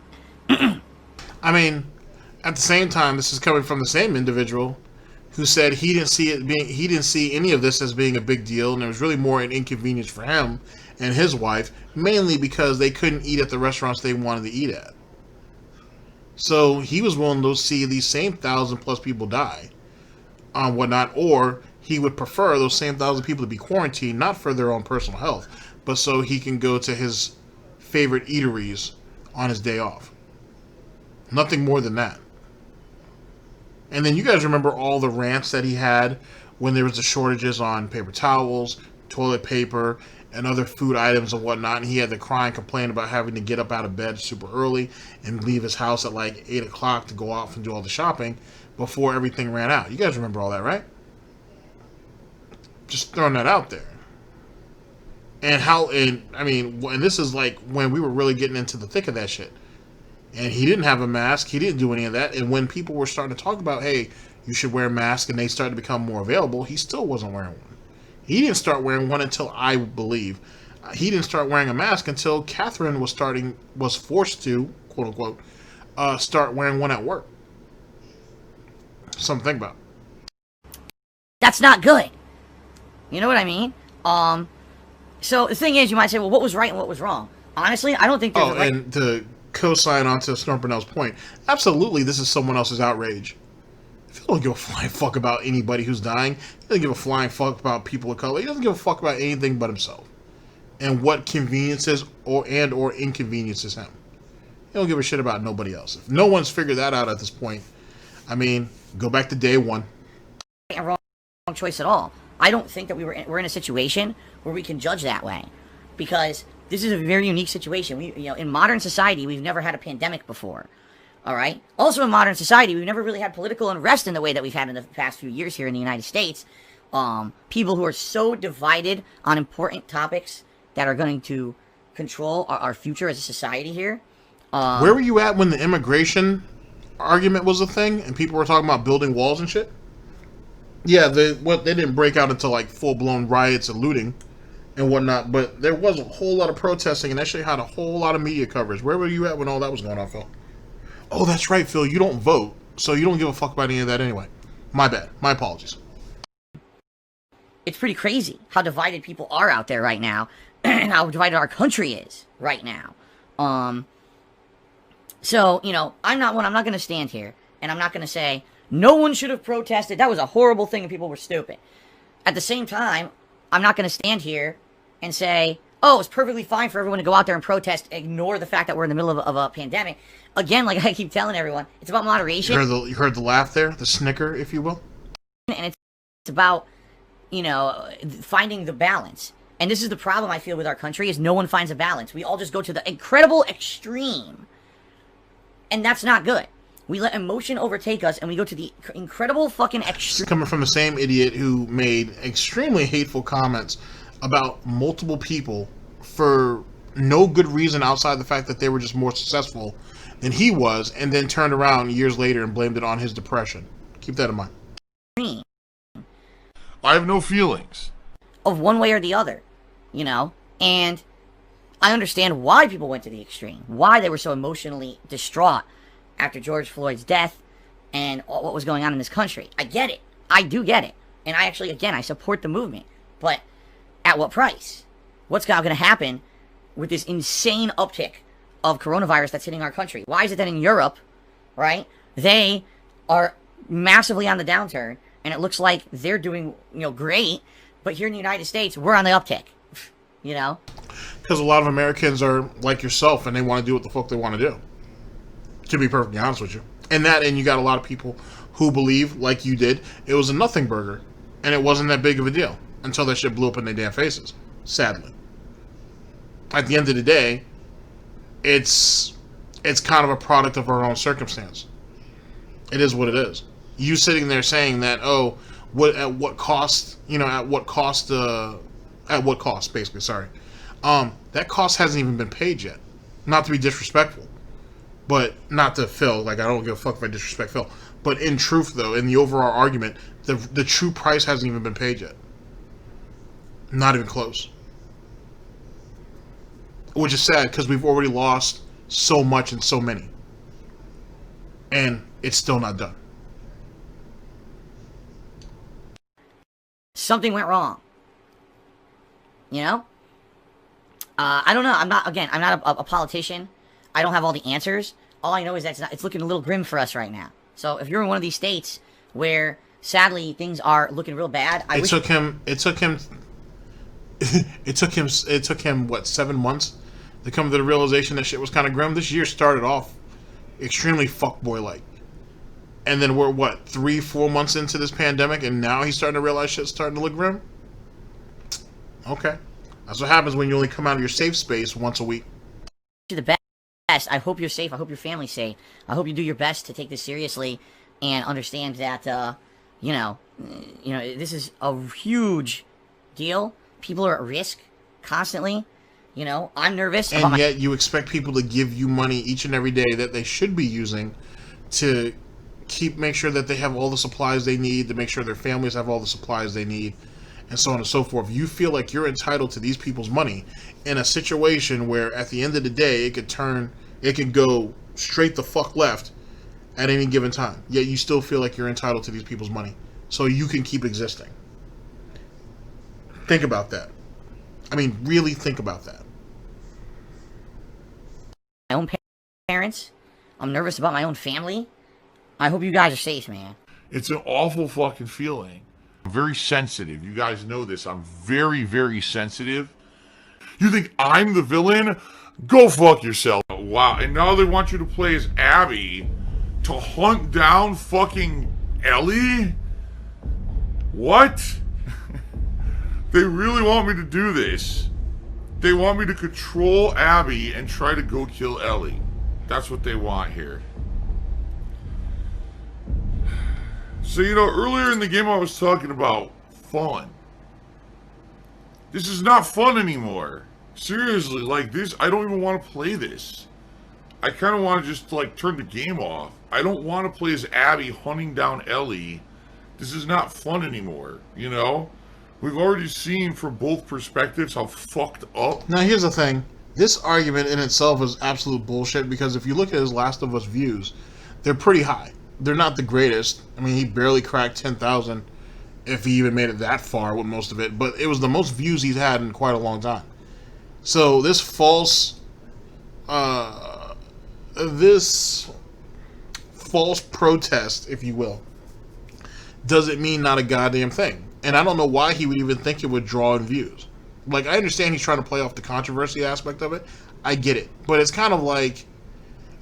I mean, at the same time, this is coming from the same individual who said he didn't see any of this as being a big deal, and it was really more an inconvenience for him and his wife, mainly because they couldn't eat at the restaurants they wanted to eat at. So he was willing to see these same 1,000+ people die on whatnot, or he would prefer those same 1,000 people to be quarantined, not for their own personal health, but so he can go to his favorite eateries on his day off. Nothing more than that. And then you guys remember all the rants that he had when there was the shortages on paper towels, toilet paper, and other food items and whatnot. And he had to cry and complain about having to get up out of bed super early and leave his house at like 8 o'clock to go off and do all the shopping before everything ran out. You guys remember all that, right? Just throwing that out there. And and this is like when we were really getting into the thick of that shit. And he didn't have a mask. He didn't do any of that. And when people were starting to talk about, hey, you should wear a mask, and they started to become more available, he still wasn't wearing one. He didn't start wearing one until, I believe, he didn't start wearing a mask until Catherine was forced to, quote unquote, start wearing one at work. Something to think about. That's not good. You know what I mean? So the thing is, you might say, well, what was right and what was wrong? Honestly, I don't think there's a right... and to co-sign onto Snort Burnell's point, absolutely, this is someone else's outrage. He don't give a flying fuck about anybody who's dying. He doesn't give a flying fuck about people of color. He doesn't give a fuck about anything but himself and what conveniences or inconveniences him. He don't give a shit about nobody else. If no one's figured that out at this point, I mean, go back to day one. Wrong choice at all. I don't think that we're in a situation where we can judge that way, because this is a very unique situation. In modern society, we've never had a pandemic before. All right. Also, in modern society, we've never really had political unrest in the way that we've had in the past few years here in the United States. People who are so divided on important topics that are going to control our future as a society here. Where were you at when the immigration argument was a thing and people were talking about building walls and shit? Yeah, they didn't break out into like full-blown riots and looting and whatnot, but there was a whole lot of protesting, and that shit had a whole lot of media coverage. Where were you at when all that was going on, Phil? Oh, that's right, Phil. You don't vote, so you don't give a fuck about any of that anyway. My bad. My apologies. It's pretty crazy how divided people are out there right now, and how divided our country is right now. So, you know, I'm not going to stand here, and I'm not going to say, no one should have protested. That was a horrible thing and people were stupid. At the same time, I'm not going to stand here and say, oh, it's perfectly fine for everyone to go out there and protest, ignore the fact that we're in the middle of a pandemic. Again, like I keep telling everyone, it's about moderation. You heard the laugh there? The snicker, if you will? And it's about, you know, finding the balance. And this is the problem I feel with our country, is no one finds a balance. We all just go to the incredible extreme. And that's not good. We let emotion overtake us, and we go to the incredible fucking extreme. Coming from the same idiot who made extremely hateful comments about multiple people for no good reason outside the fact that they were just more successful than he was, and then turned around years later and blamed it on his depression. Keep that in mind. I have no feelings. Of one way or the other, you know? And I understand why people went to the extreme, why they were so emotionally distraught after George Floyd's death and what was going on in this country. I get it. I do get it. And I actually, again, I support the movement. But at what price? What's now going to happen with this insane uptick of coronavirus that's hitting our country? Why is it that in Europe, right, they are massively on the downturn, and it looks like they're doing, you know, great, but here in the United States, we're on the uptick, you know? Because a lot of Americans are like yourself, and they want to do what the fuck they want to do. To be perfectly honest with you. And you got a lot of people who believe, like you did, it was a nothing burger, and it wasn't that big of a deal until that shit blew up in their damn faces. Sadly. At the end of the day, it's kind of a product of our own circumstance. It is what it is. You sitting there saying that, oh, at what cost, basically, sorry. That cost hasn't even been paid yet. Not to be disrespectful. But not to Phil, like I don't give a fuck if I disrespect Phil. But in truth, though, in the overall argument, the true price hasn't even been paid yet. Not even close. Which is sad, because we've already lost so much and so many. And it's still not done. Something went wrong. You know? I don't know. I'm not a politician. I don't have all the answers. All I know is that it's looking a little grim for us right now. So if you're in one of these states where sadly things are looking real bad, it took him what, 7 months to come to the realization that shit was kind of grim. This year started off extremely fuckboy-like. And then we're, what, 3-4 months into this pandemic, and now he's starting to realize shit's starting to look grim? Okay. That's what happens when you only come out of your safe space once a week. The best. I hope you're safe. I hope your family's safe. I hope you do your best to take this seriously and understand that, you know, this is a huge deal. People are at risk constantly. You know, I'm nervous. And yet you expect people to give you money each and every day that they should be using to make sure that they have all the supplies they need, to make sure their families have all the supplies they need, and so on and so forth. You feel like you're entitled to these people's money in a situation where at the end of the day it could go straight the fuck left at any given time. Yet you still feel like you're entitled to these people's money so you can keep existing. Think about that. I mean, really think about that. My own parents. I'm nervous about my own family. I hope you guys are safe, man. It's an awful fucking feeling. I'm very sensitive. You guys know this. I'm very, very sensitive. You think I'm the villain? Go fuck yourself. Wow. And now they want you to play as Abby to hunt down fucking Ellie? What? They really want me to do this. They want me to control Abby and try to go kill Ellie. That's what they want here. So, you know, earlier in the game I was talking about fun. This is not fun anymore. Seriously, like this, I don't even want to play this. I kind of want to just, like, turn the game off. I don't want to play as Abby hunting down Ellie. This is not fun anymore, you know? We've already seen from both perspectives how fucked up. Now, here's the thing. This argument in itself is absolute bullshit, because if you look at his Last of Us views, they're pretty high. They're not the greatest. I mean, he barely cracked 10,000, if he even made it that far with most of it, but it was the most views he's had in quite a long time. So this false protest, if you will, doesn't mean not a goddamn thing. And I don't know why he would even think it would draw in views. Like, I understand he's trying to play off the controversy aspect of it. I get it. But it's kind of like,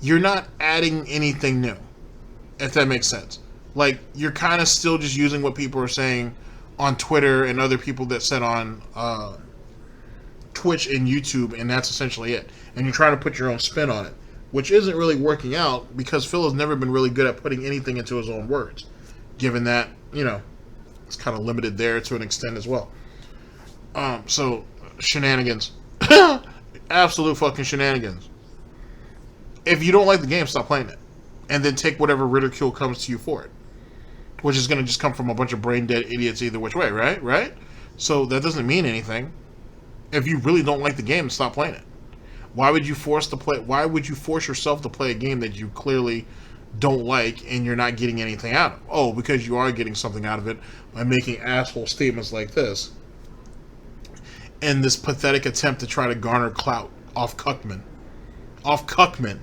you're not adding anything new, if that makes sense. Like, you're kind of still just using what people are saying on Twitter and other people that said on Twitch and YouTube, and that's essentially it. And you're trying to put your own spin on it, which isn't really working out, because Phil has never been really good at putting anything into his own words, given that, you know, it's kind of limited there to an extent as well. So, shenanigans. Absolute fucking shenanigans. If you don't like the game, stop playing it. And then take whatever ridicule comes to you for it. Which is going to just come from a bunch of brain-dead idiots either which way, right? Right? So, that doesn't mean anything. If you really don't like the game, stop playing it. Why would you force yourself to play a game that you clearly don't like and you're not getting anything out of? Oh, because you are getting something out of it by making asshole statements like this. And this pathetic attempt to try to garner clout off Cuckman. Off Cuckman.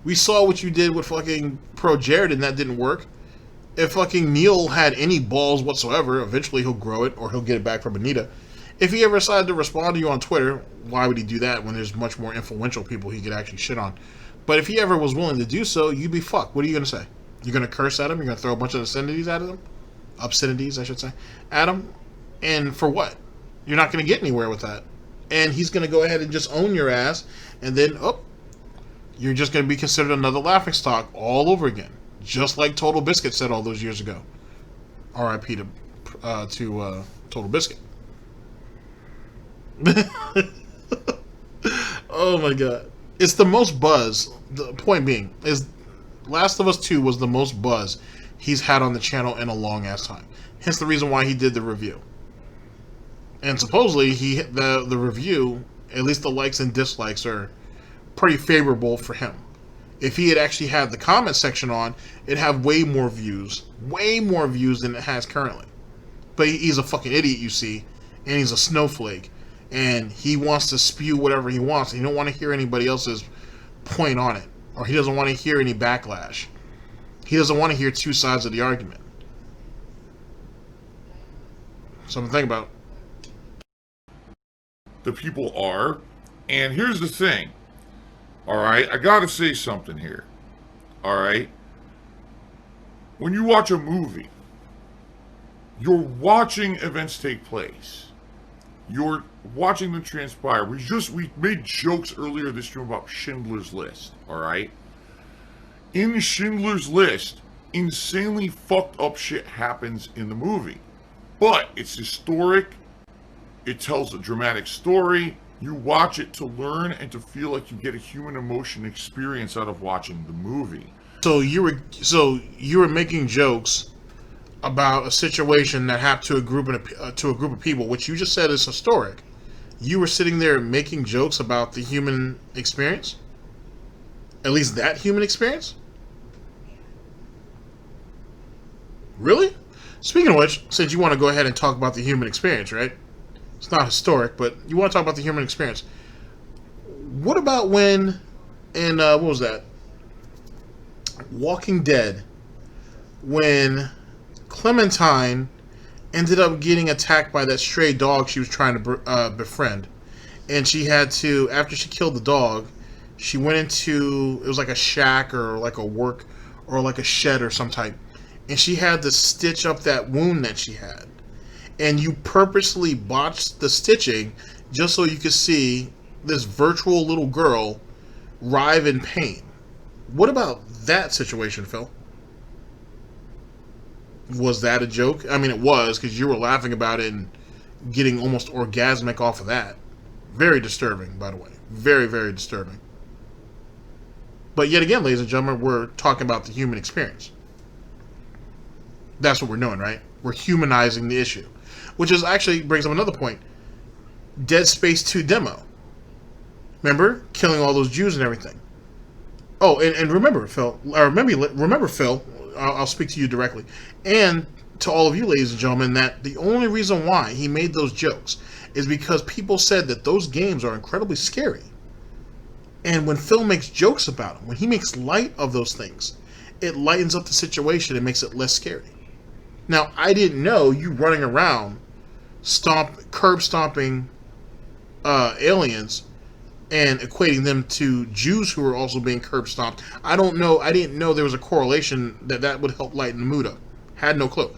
We saw what you did with fucking Pro Jared, and that didn't work. If fucking Neil had any balls whatsoever, eventually he'll grow it, or he'll get it back from Anita. If he ever decided to respond to you on Twitter, why would he do that when there's much more influential people he could actually shit on? But if he ever was willing to do so, you'd be fucked. What are you going to say? You're going to curse at him? You're going to throw a bunch of obscenities at him? Obscenities, I should say. At him? And for what? You're not going to get anywhere with that. And he's going to go ahead and just own your ass, and then, you're just going to be considered another laughingstock all over again. Just like Total Biscuit said all those years ago. R.I.P. to Total Biscuit. Oh my god. It's the most buzz. The point being is Last of Us 2 was the most buzz he's had on the channel in a long ass time. Hence the reason why he did the review. And supposedly the review, at least the likes and dislikes, are pretty favorable for him. If he had actually had the comment section on, it'd have way more views than it has currently. But he's a fucking idiot, you see, and he's a snowflake. And he wants to spew whatever he wants. And he don't want to hear anybody else's point on it. Or he doesn't want to hear any backlash. He doesn't want to hear two sides of the argument. Something to think about. The people are. And here's the thing. Alright, I gotta say something here. Alright? When you watch a movie, you're watching events take place. You're watching them transpire. We made jokes earlier this stream about Schindler's List, alright? In Schindler's List, insanely fucked up shit happens in the movie. But it's historic. It tells a dramatic story. You watch it to learn and to feel like you get a human emotion experience out of watching the movie. So you were making jokes about a situation that happened to a group of people, which you just said is historic. You were sitting there making jokes about the human experience? At least that human experience? Really? Speaking of which, since you want to go ahead and talk about the human experience, right? It's not historic, but you want to talk about the human experience. What about when, in, what was that? Walking Dead, when Clementine ended up getting attacked by that stray dog she was trying to befriend. And she had to, after she killed the dog, she went into, it was like a shack or like a work or like a shed or some type. And she had to stitch up that wound that she had. And you purposely botched the stitching just so you could see this virtual little girl writhe in pain. What about that situation, Phil? Was that a joke? I mean, it was, because you were laughing about it and getting almost orgasmic off of that. Very disturbing, by the way. Very, very disturbing. But yet again, ladies and gentlemen, we're talking about the human experience. That's what we're doing, right? We're humanizing the issue. Which is actually brings up another point. Dead Space 2 demo. Remember? Killing all those Jews and everything. Oh, and remember, Phil, I'll speak to you directly, and to all of you, ladies and gentlemen, that the only reason why he made those jokes is because people said that those games are incredibly scary. And when Phil makes jokes about them, when he makes light of those things, it lightens up the situation and makes it less scary. Now, I didn't know you running around curb stomping aliens and equating them to Jews who are also being curb stomped. I didn't know there was a correlation that would help lighten the mood up. Had no clue.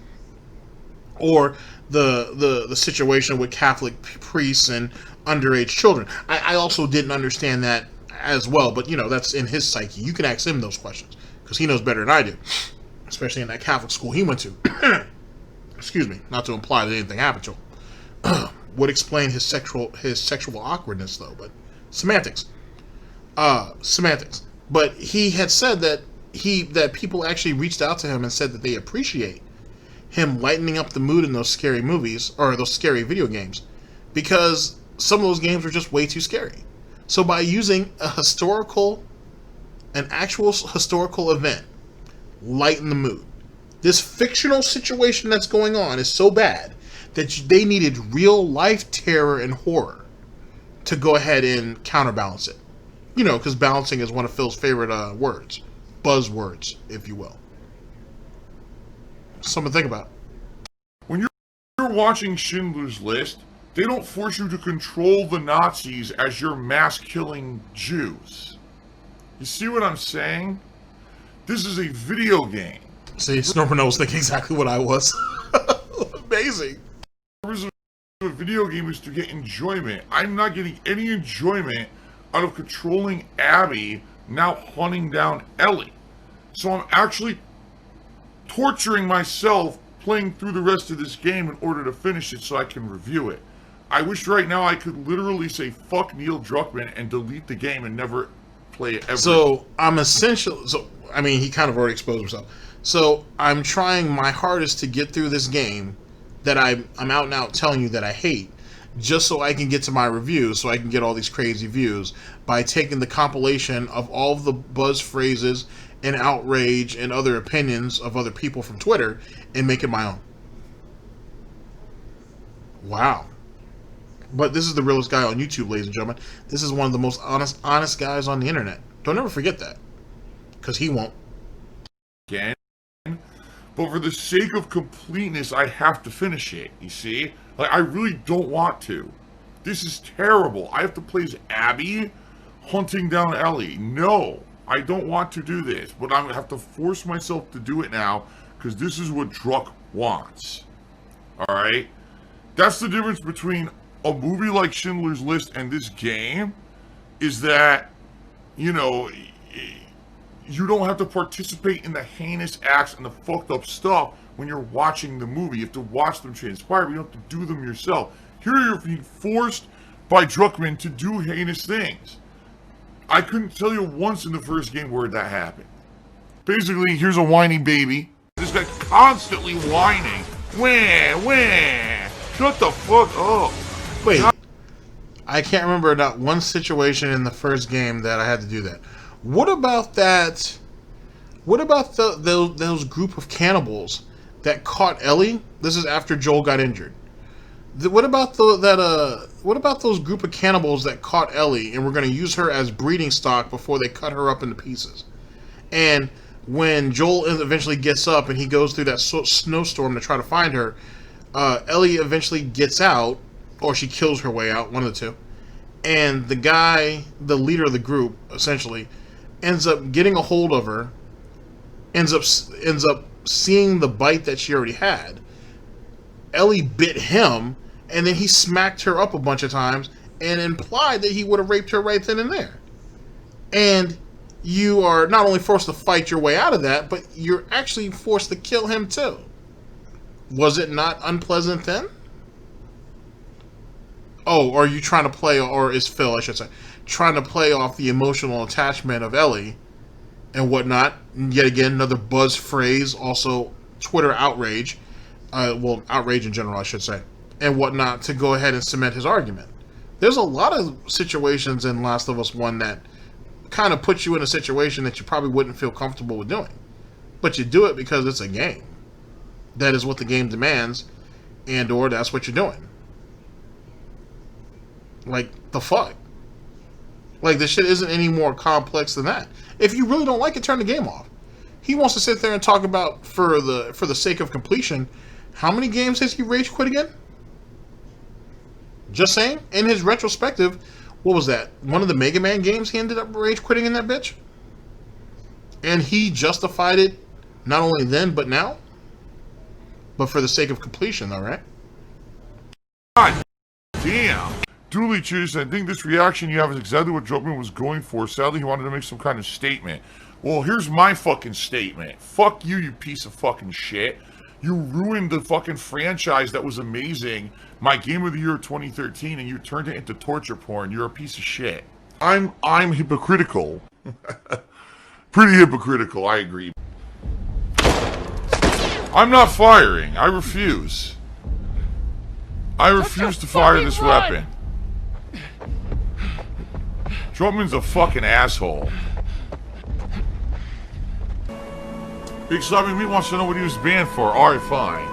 Or the situation with Catholic priests and underage children. I also didn't understand that as well, but that's in his psyche. You can ask him those questions because he knows better than I do, especially in that Catholic school he went to. Excuse me, not to imply that anything happened to him. Would explain his sexual awkwardness though, but semantics. But he had said that people actually reached out to him and said that they appreciate him lightening up the mood in those scary movies or those scary video games because some of those games were just way too scary. So by using an actual historical event, lighten the mood. This fictional situation that's going on is so bad that they needed real life terror and horror to go ahead and counterbalance it. Because balancing is one of Phil's favorite words. Buzzwords, if you will. Something to think about. When you're watching Schindler's List, they don't force you to control the Nazis as your mass-killing Jews. You see what I'm saying? This is a video game. See, Burnell was thinking exactly what I was. Amazing. The purpose of a video game is to get enjoyment. I'm not getting any enjoyment out of controlling Abby now hunting down Ellie. So I'm actually torturing myself playing through the rest of this game in order to finish it so I can review it. I wish right now I could literally say fuck Neil Druckmann and delete the game and never play it ever. So he kind of already exposed himself. So I'm trying my hardest to get through this game that I'm out and out telling you that I hate, just so I can get to my review, so I can get all these crazy views by taking the compilation of all of the buzz phrases and outrage and other opinions of other people from Twitter and make it my own. Wow. But this is the realest guy on YouTube, ladies and gentlemen. This is one of the most honest guys on the internet. Don't ever forget that. Because he won't. Again. But for the sake of completeness, I have to finish it, you see? I really don't want to. This is terrible. I have to play as Abby hunting down Ellie. No, I don't want to do this. But I'm going to have to force myself to do it now because this is what Druck wants. Alright? That's the difference between a movie like Schindler's List and this game, is that, you don't have to participate in the heinous acts and the fucked up stuff when you're watching the movie. You have to watch them transpire, but you don't have to do them yourself. Here you're being forced by Druckmann to do heinous things. I couldn't tell you once in the first game where that happened. Basically, here's a whiny baby. This guy constantly whining. Wah. Shut the fuck up. Wait, I can't remember not one situation in the first game that I had to do that. What about that? What about those group of cannibals that caught Ellie? This is after Joel got injured. What about those group of cannibals that caught Ellie and were going to use her as breeding stock before they cut her up into pieces? And when Joel eventually gets up and he goes through that snowstorm to try to find her, Ellie eventually gets out, or she kills her way out, one of the two. And the guy, the leader of the group, essentially, ends up getting a hold of her, ends up seeing the bite that she already had. Ellie bit him, and then he smacked her up a bunch of times and implied that he would have raped her right then and there. And you are not only forced to fight your way out of that, but you're actually forced to kill him too. Was it not unpleasant then? Oh, are you trying to play, or is Phil, I should say, trying to play off the emotional attachment of Ellie and whatnot? Yet again, another buzz phrase, also Twitter outrage. Outrage in general, I should say, and whatnot, to go ahead and cement his argument. There's a lot of situations in Last of Us 1 that kind of puts you in a situation that you probably wouldn't feel comfortable with doing. But you do it because it's a game. That is what the game demands, and or that's what you're doing. Like, the fuck? Like, this shit isn't any more complex than that. If you really don't like it, turn the game off. He wants to sit there and talk about, for the sake of completion, how many games has he rage quit again? Just saying. In his retrospective, what was that? One of the Mega Man games he ended up rage quitting in that bitch? And he justified it not only then, but now? But for the sake of completion, though, right? God damn. Duly choose. I think this reaction you have is exactly what Jobman was going for. Sadly, he wanted to make some kind of statement. Well, here's my fucking statement. Fuck you, you piece of fucking shit. You ruined the fucking franchise that was amazing. My Game of the Year 2013, and you turned it into torture porn. You're a piece of shit. I'm hypocritical. Pretty hypocritical, I agree. I'm not firing. I refuse. I refuse to fire this weapon. Trotman's a fucking asshole. Big Sloppy Meat wants to know what he was banned for. Alright, fine.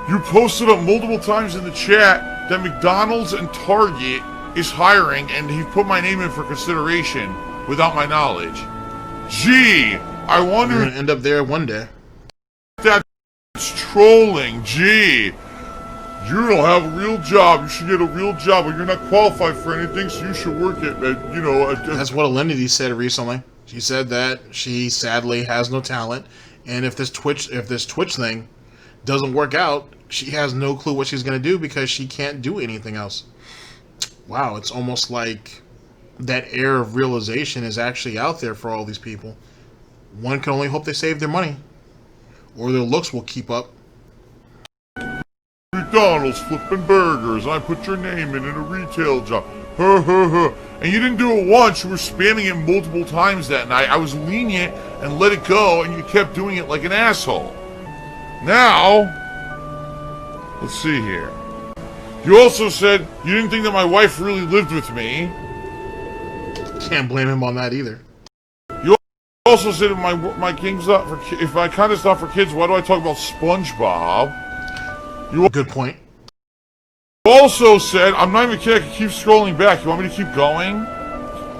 You posted up multiple times in the chat that McDonald's and Target is hiring, and he put my name in for consideration without my knowledge. Gee, I wonder... You're gonna end up there one day. That's trolling. Gee, you don't have a real job. You should get a real job, but you're not qualified for anything, so you should work at That's what Alinity said recently. She said that she sadly has no talent, and if this Twitch thing doesn't work out, she has no clue what she's gonna do because she can't do anything else. Wow, it's almost like that air of realization is actually out there for all these people. One can only hope they save their money, or their looks will keep up. McDonald's flipping burgers. I put your name in a retail job. And you didn't do it once. You were spamming it multiple times that night. I was lenient and let it go, and you kept doing it like an asshole. Now, let's see here. You also said you didn't think that my wife really lived with me. Can't blame him on that either. You also said if my king's not for if my content's not for kids, why do I talk about SpongeBob? Good point. You also said, I'm not even kidding, I can keep scrolling back. You want me to keep going?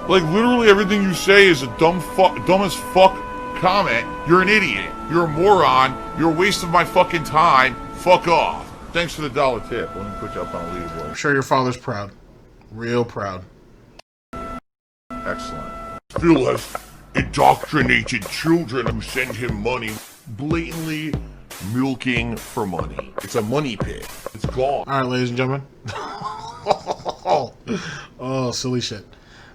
Like, literally everything you say is a dumb as fuck comment. You're an idiot. You're a moron. You're a waste of my fucking time. Fuck off. Thanks for the $1 tip. Let me put you up on a leaderboard. I'm sure your father's proud. Real proud. Excellent. Phil has indoctrinated children who send him money. Blatantly milking for money. It's a money pit. It's gone. Alright, ladies and gentlemen. Oh, silly shit.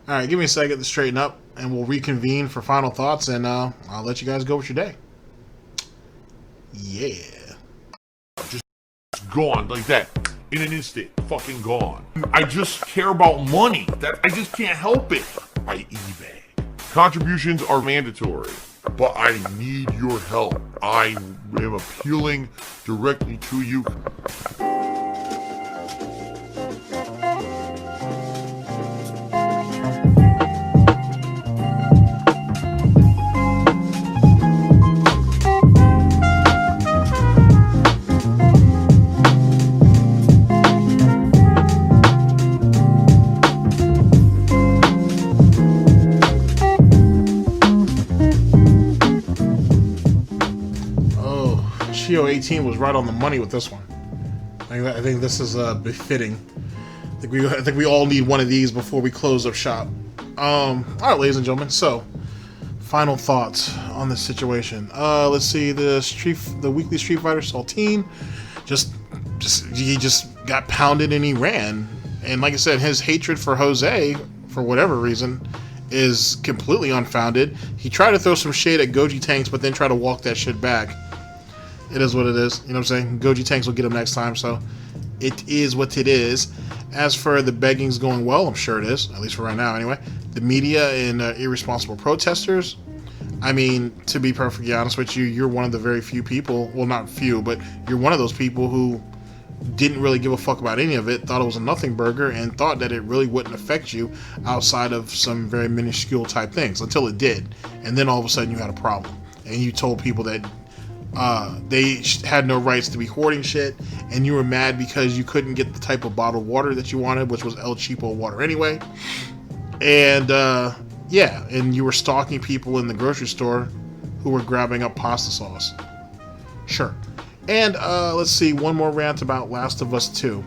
Alright, give me a second to straighten up, and we'll reconvene for final thoughts, and I'll let you guys go with your day. Yeah. Just gone like that. In an instant. Fucking gone. I just care about money. I just can't help it. By eBay. Contributions are mandatory. But I need your help. I am appealing directly to you. Chio 18 was right on the money with this one. I think this is befitting. I think we all need one of these before we close up shop. All right, ladies and gentlemen. So, final thoughts on this situation. Let's see. The weekly Street Fighter Saltine he just got pounded and he ran. And like I said, his hatred for Jose, for whatever reason, is completely unfounded. He tried to throw some shade at Goji Tanks, but then try to walk that shit back. It is what it is. You know what I'm saying? Goji Tanks will get him next time, so it is what it is. As for the beggings going well, I'm sure it is, at least for right now anyway. The media and irresponsible protesters, I mean, to be perfectly honest with you, you're one of the very few people, well, not few, but you're one of those people who didn't really give a fuck about any of it, thought it was a nothing burger, and thought that it really wouldn't affect you outside of some very minuscule type things, until it did. And then all of a sudden you had a problem. And you told people that they had no rights to be hoarding shit, and you were mad because you couldn't get the type of bottled water that you wanted, which was El Cheapo water anyway. And yeah, and you were stalking people in the grocery store who were grabbing up pasta sauce. Sure. And let's see, one more rant about Last of Us 2.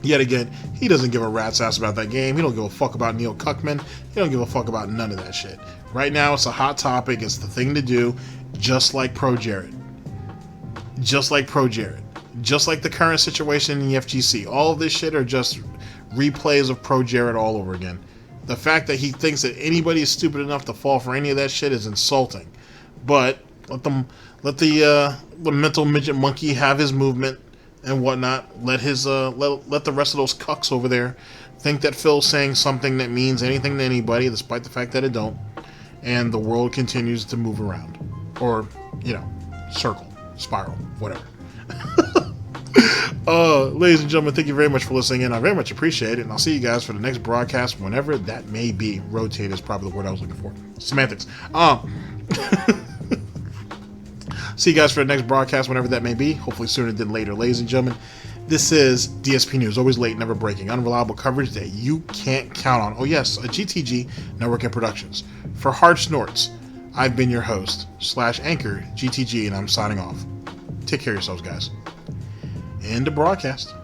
Yet again, he doesn't give a rat's ass about that game. He don't give a fuck about Neil Cuckman. He don't give a fuck about none of that shit. Right now, it's a hot topic. It's the thing to do, just like Pro Jared. Just like Pro Jared. Just like the current situation in the FGC. All of this shit are just replays of Pro Jared all over again. The fact that he thinks that anybody is stupid enough to fall for any of that shit is insulting. But let the mental midget monkey have his movement and whatnot. Let his let the rest of those cucks over there think that Phil's saying something that means anything to anybody, despite the fact that it don't. And the world continues to move around, or circle, spiral, whatever. Ladies and gentlemen, thank you very much for listening in. I very much appreciate it, and I'll see you guys for the next broadcast, whenever that may be. Rotate is probably the word I was looking for. Semantics. See you guys for the next broadcast, whenever that may be. Hopefully sooner than later. Ladies and gentlemen, this is DSP News. Always late, never breaking. Unreliable coverage that you can't count on. Oh yes, a GTG Network and Productions. For Hard Snorts, I've been your host, /anchor, GTG, and I'm signing off. Take care of yourselves, guys. End of broadcast.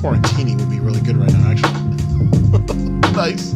Quarantini would be really good right now, actually. Nice.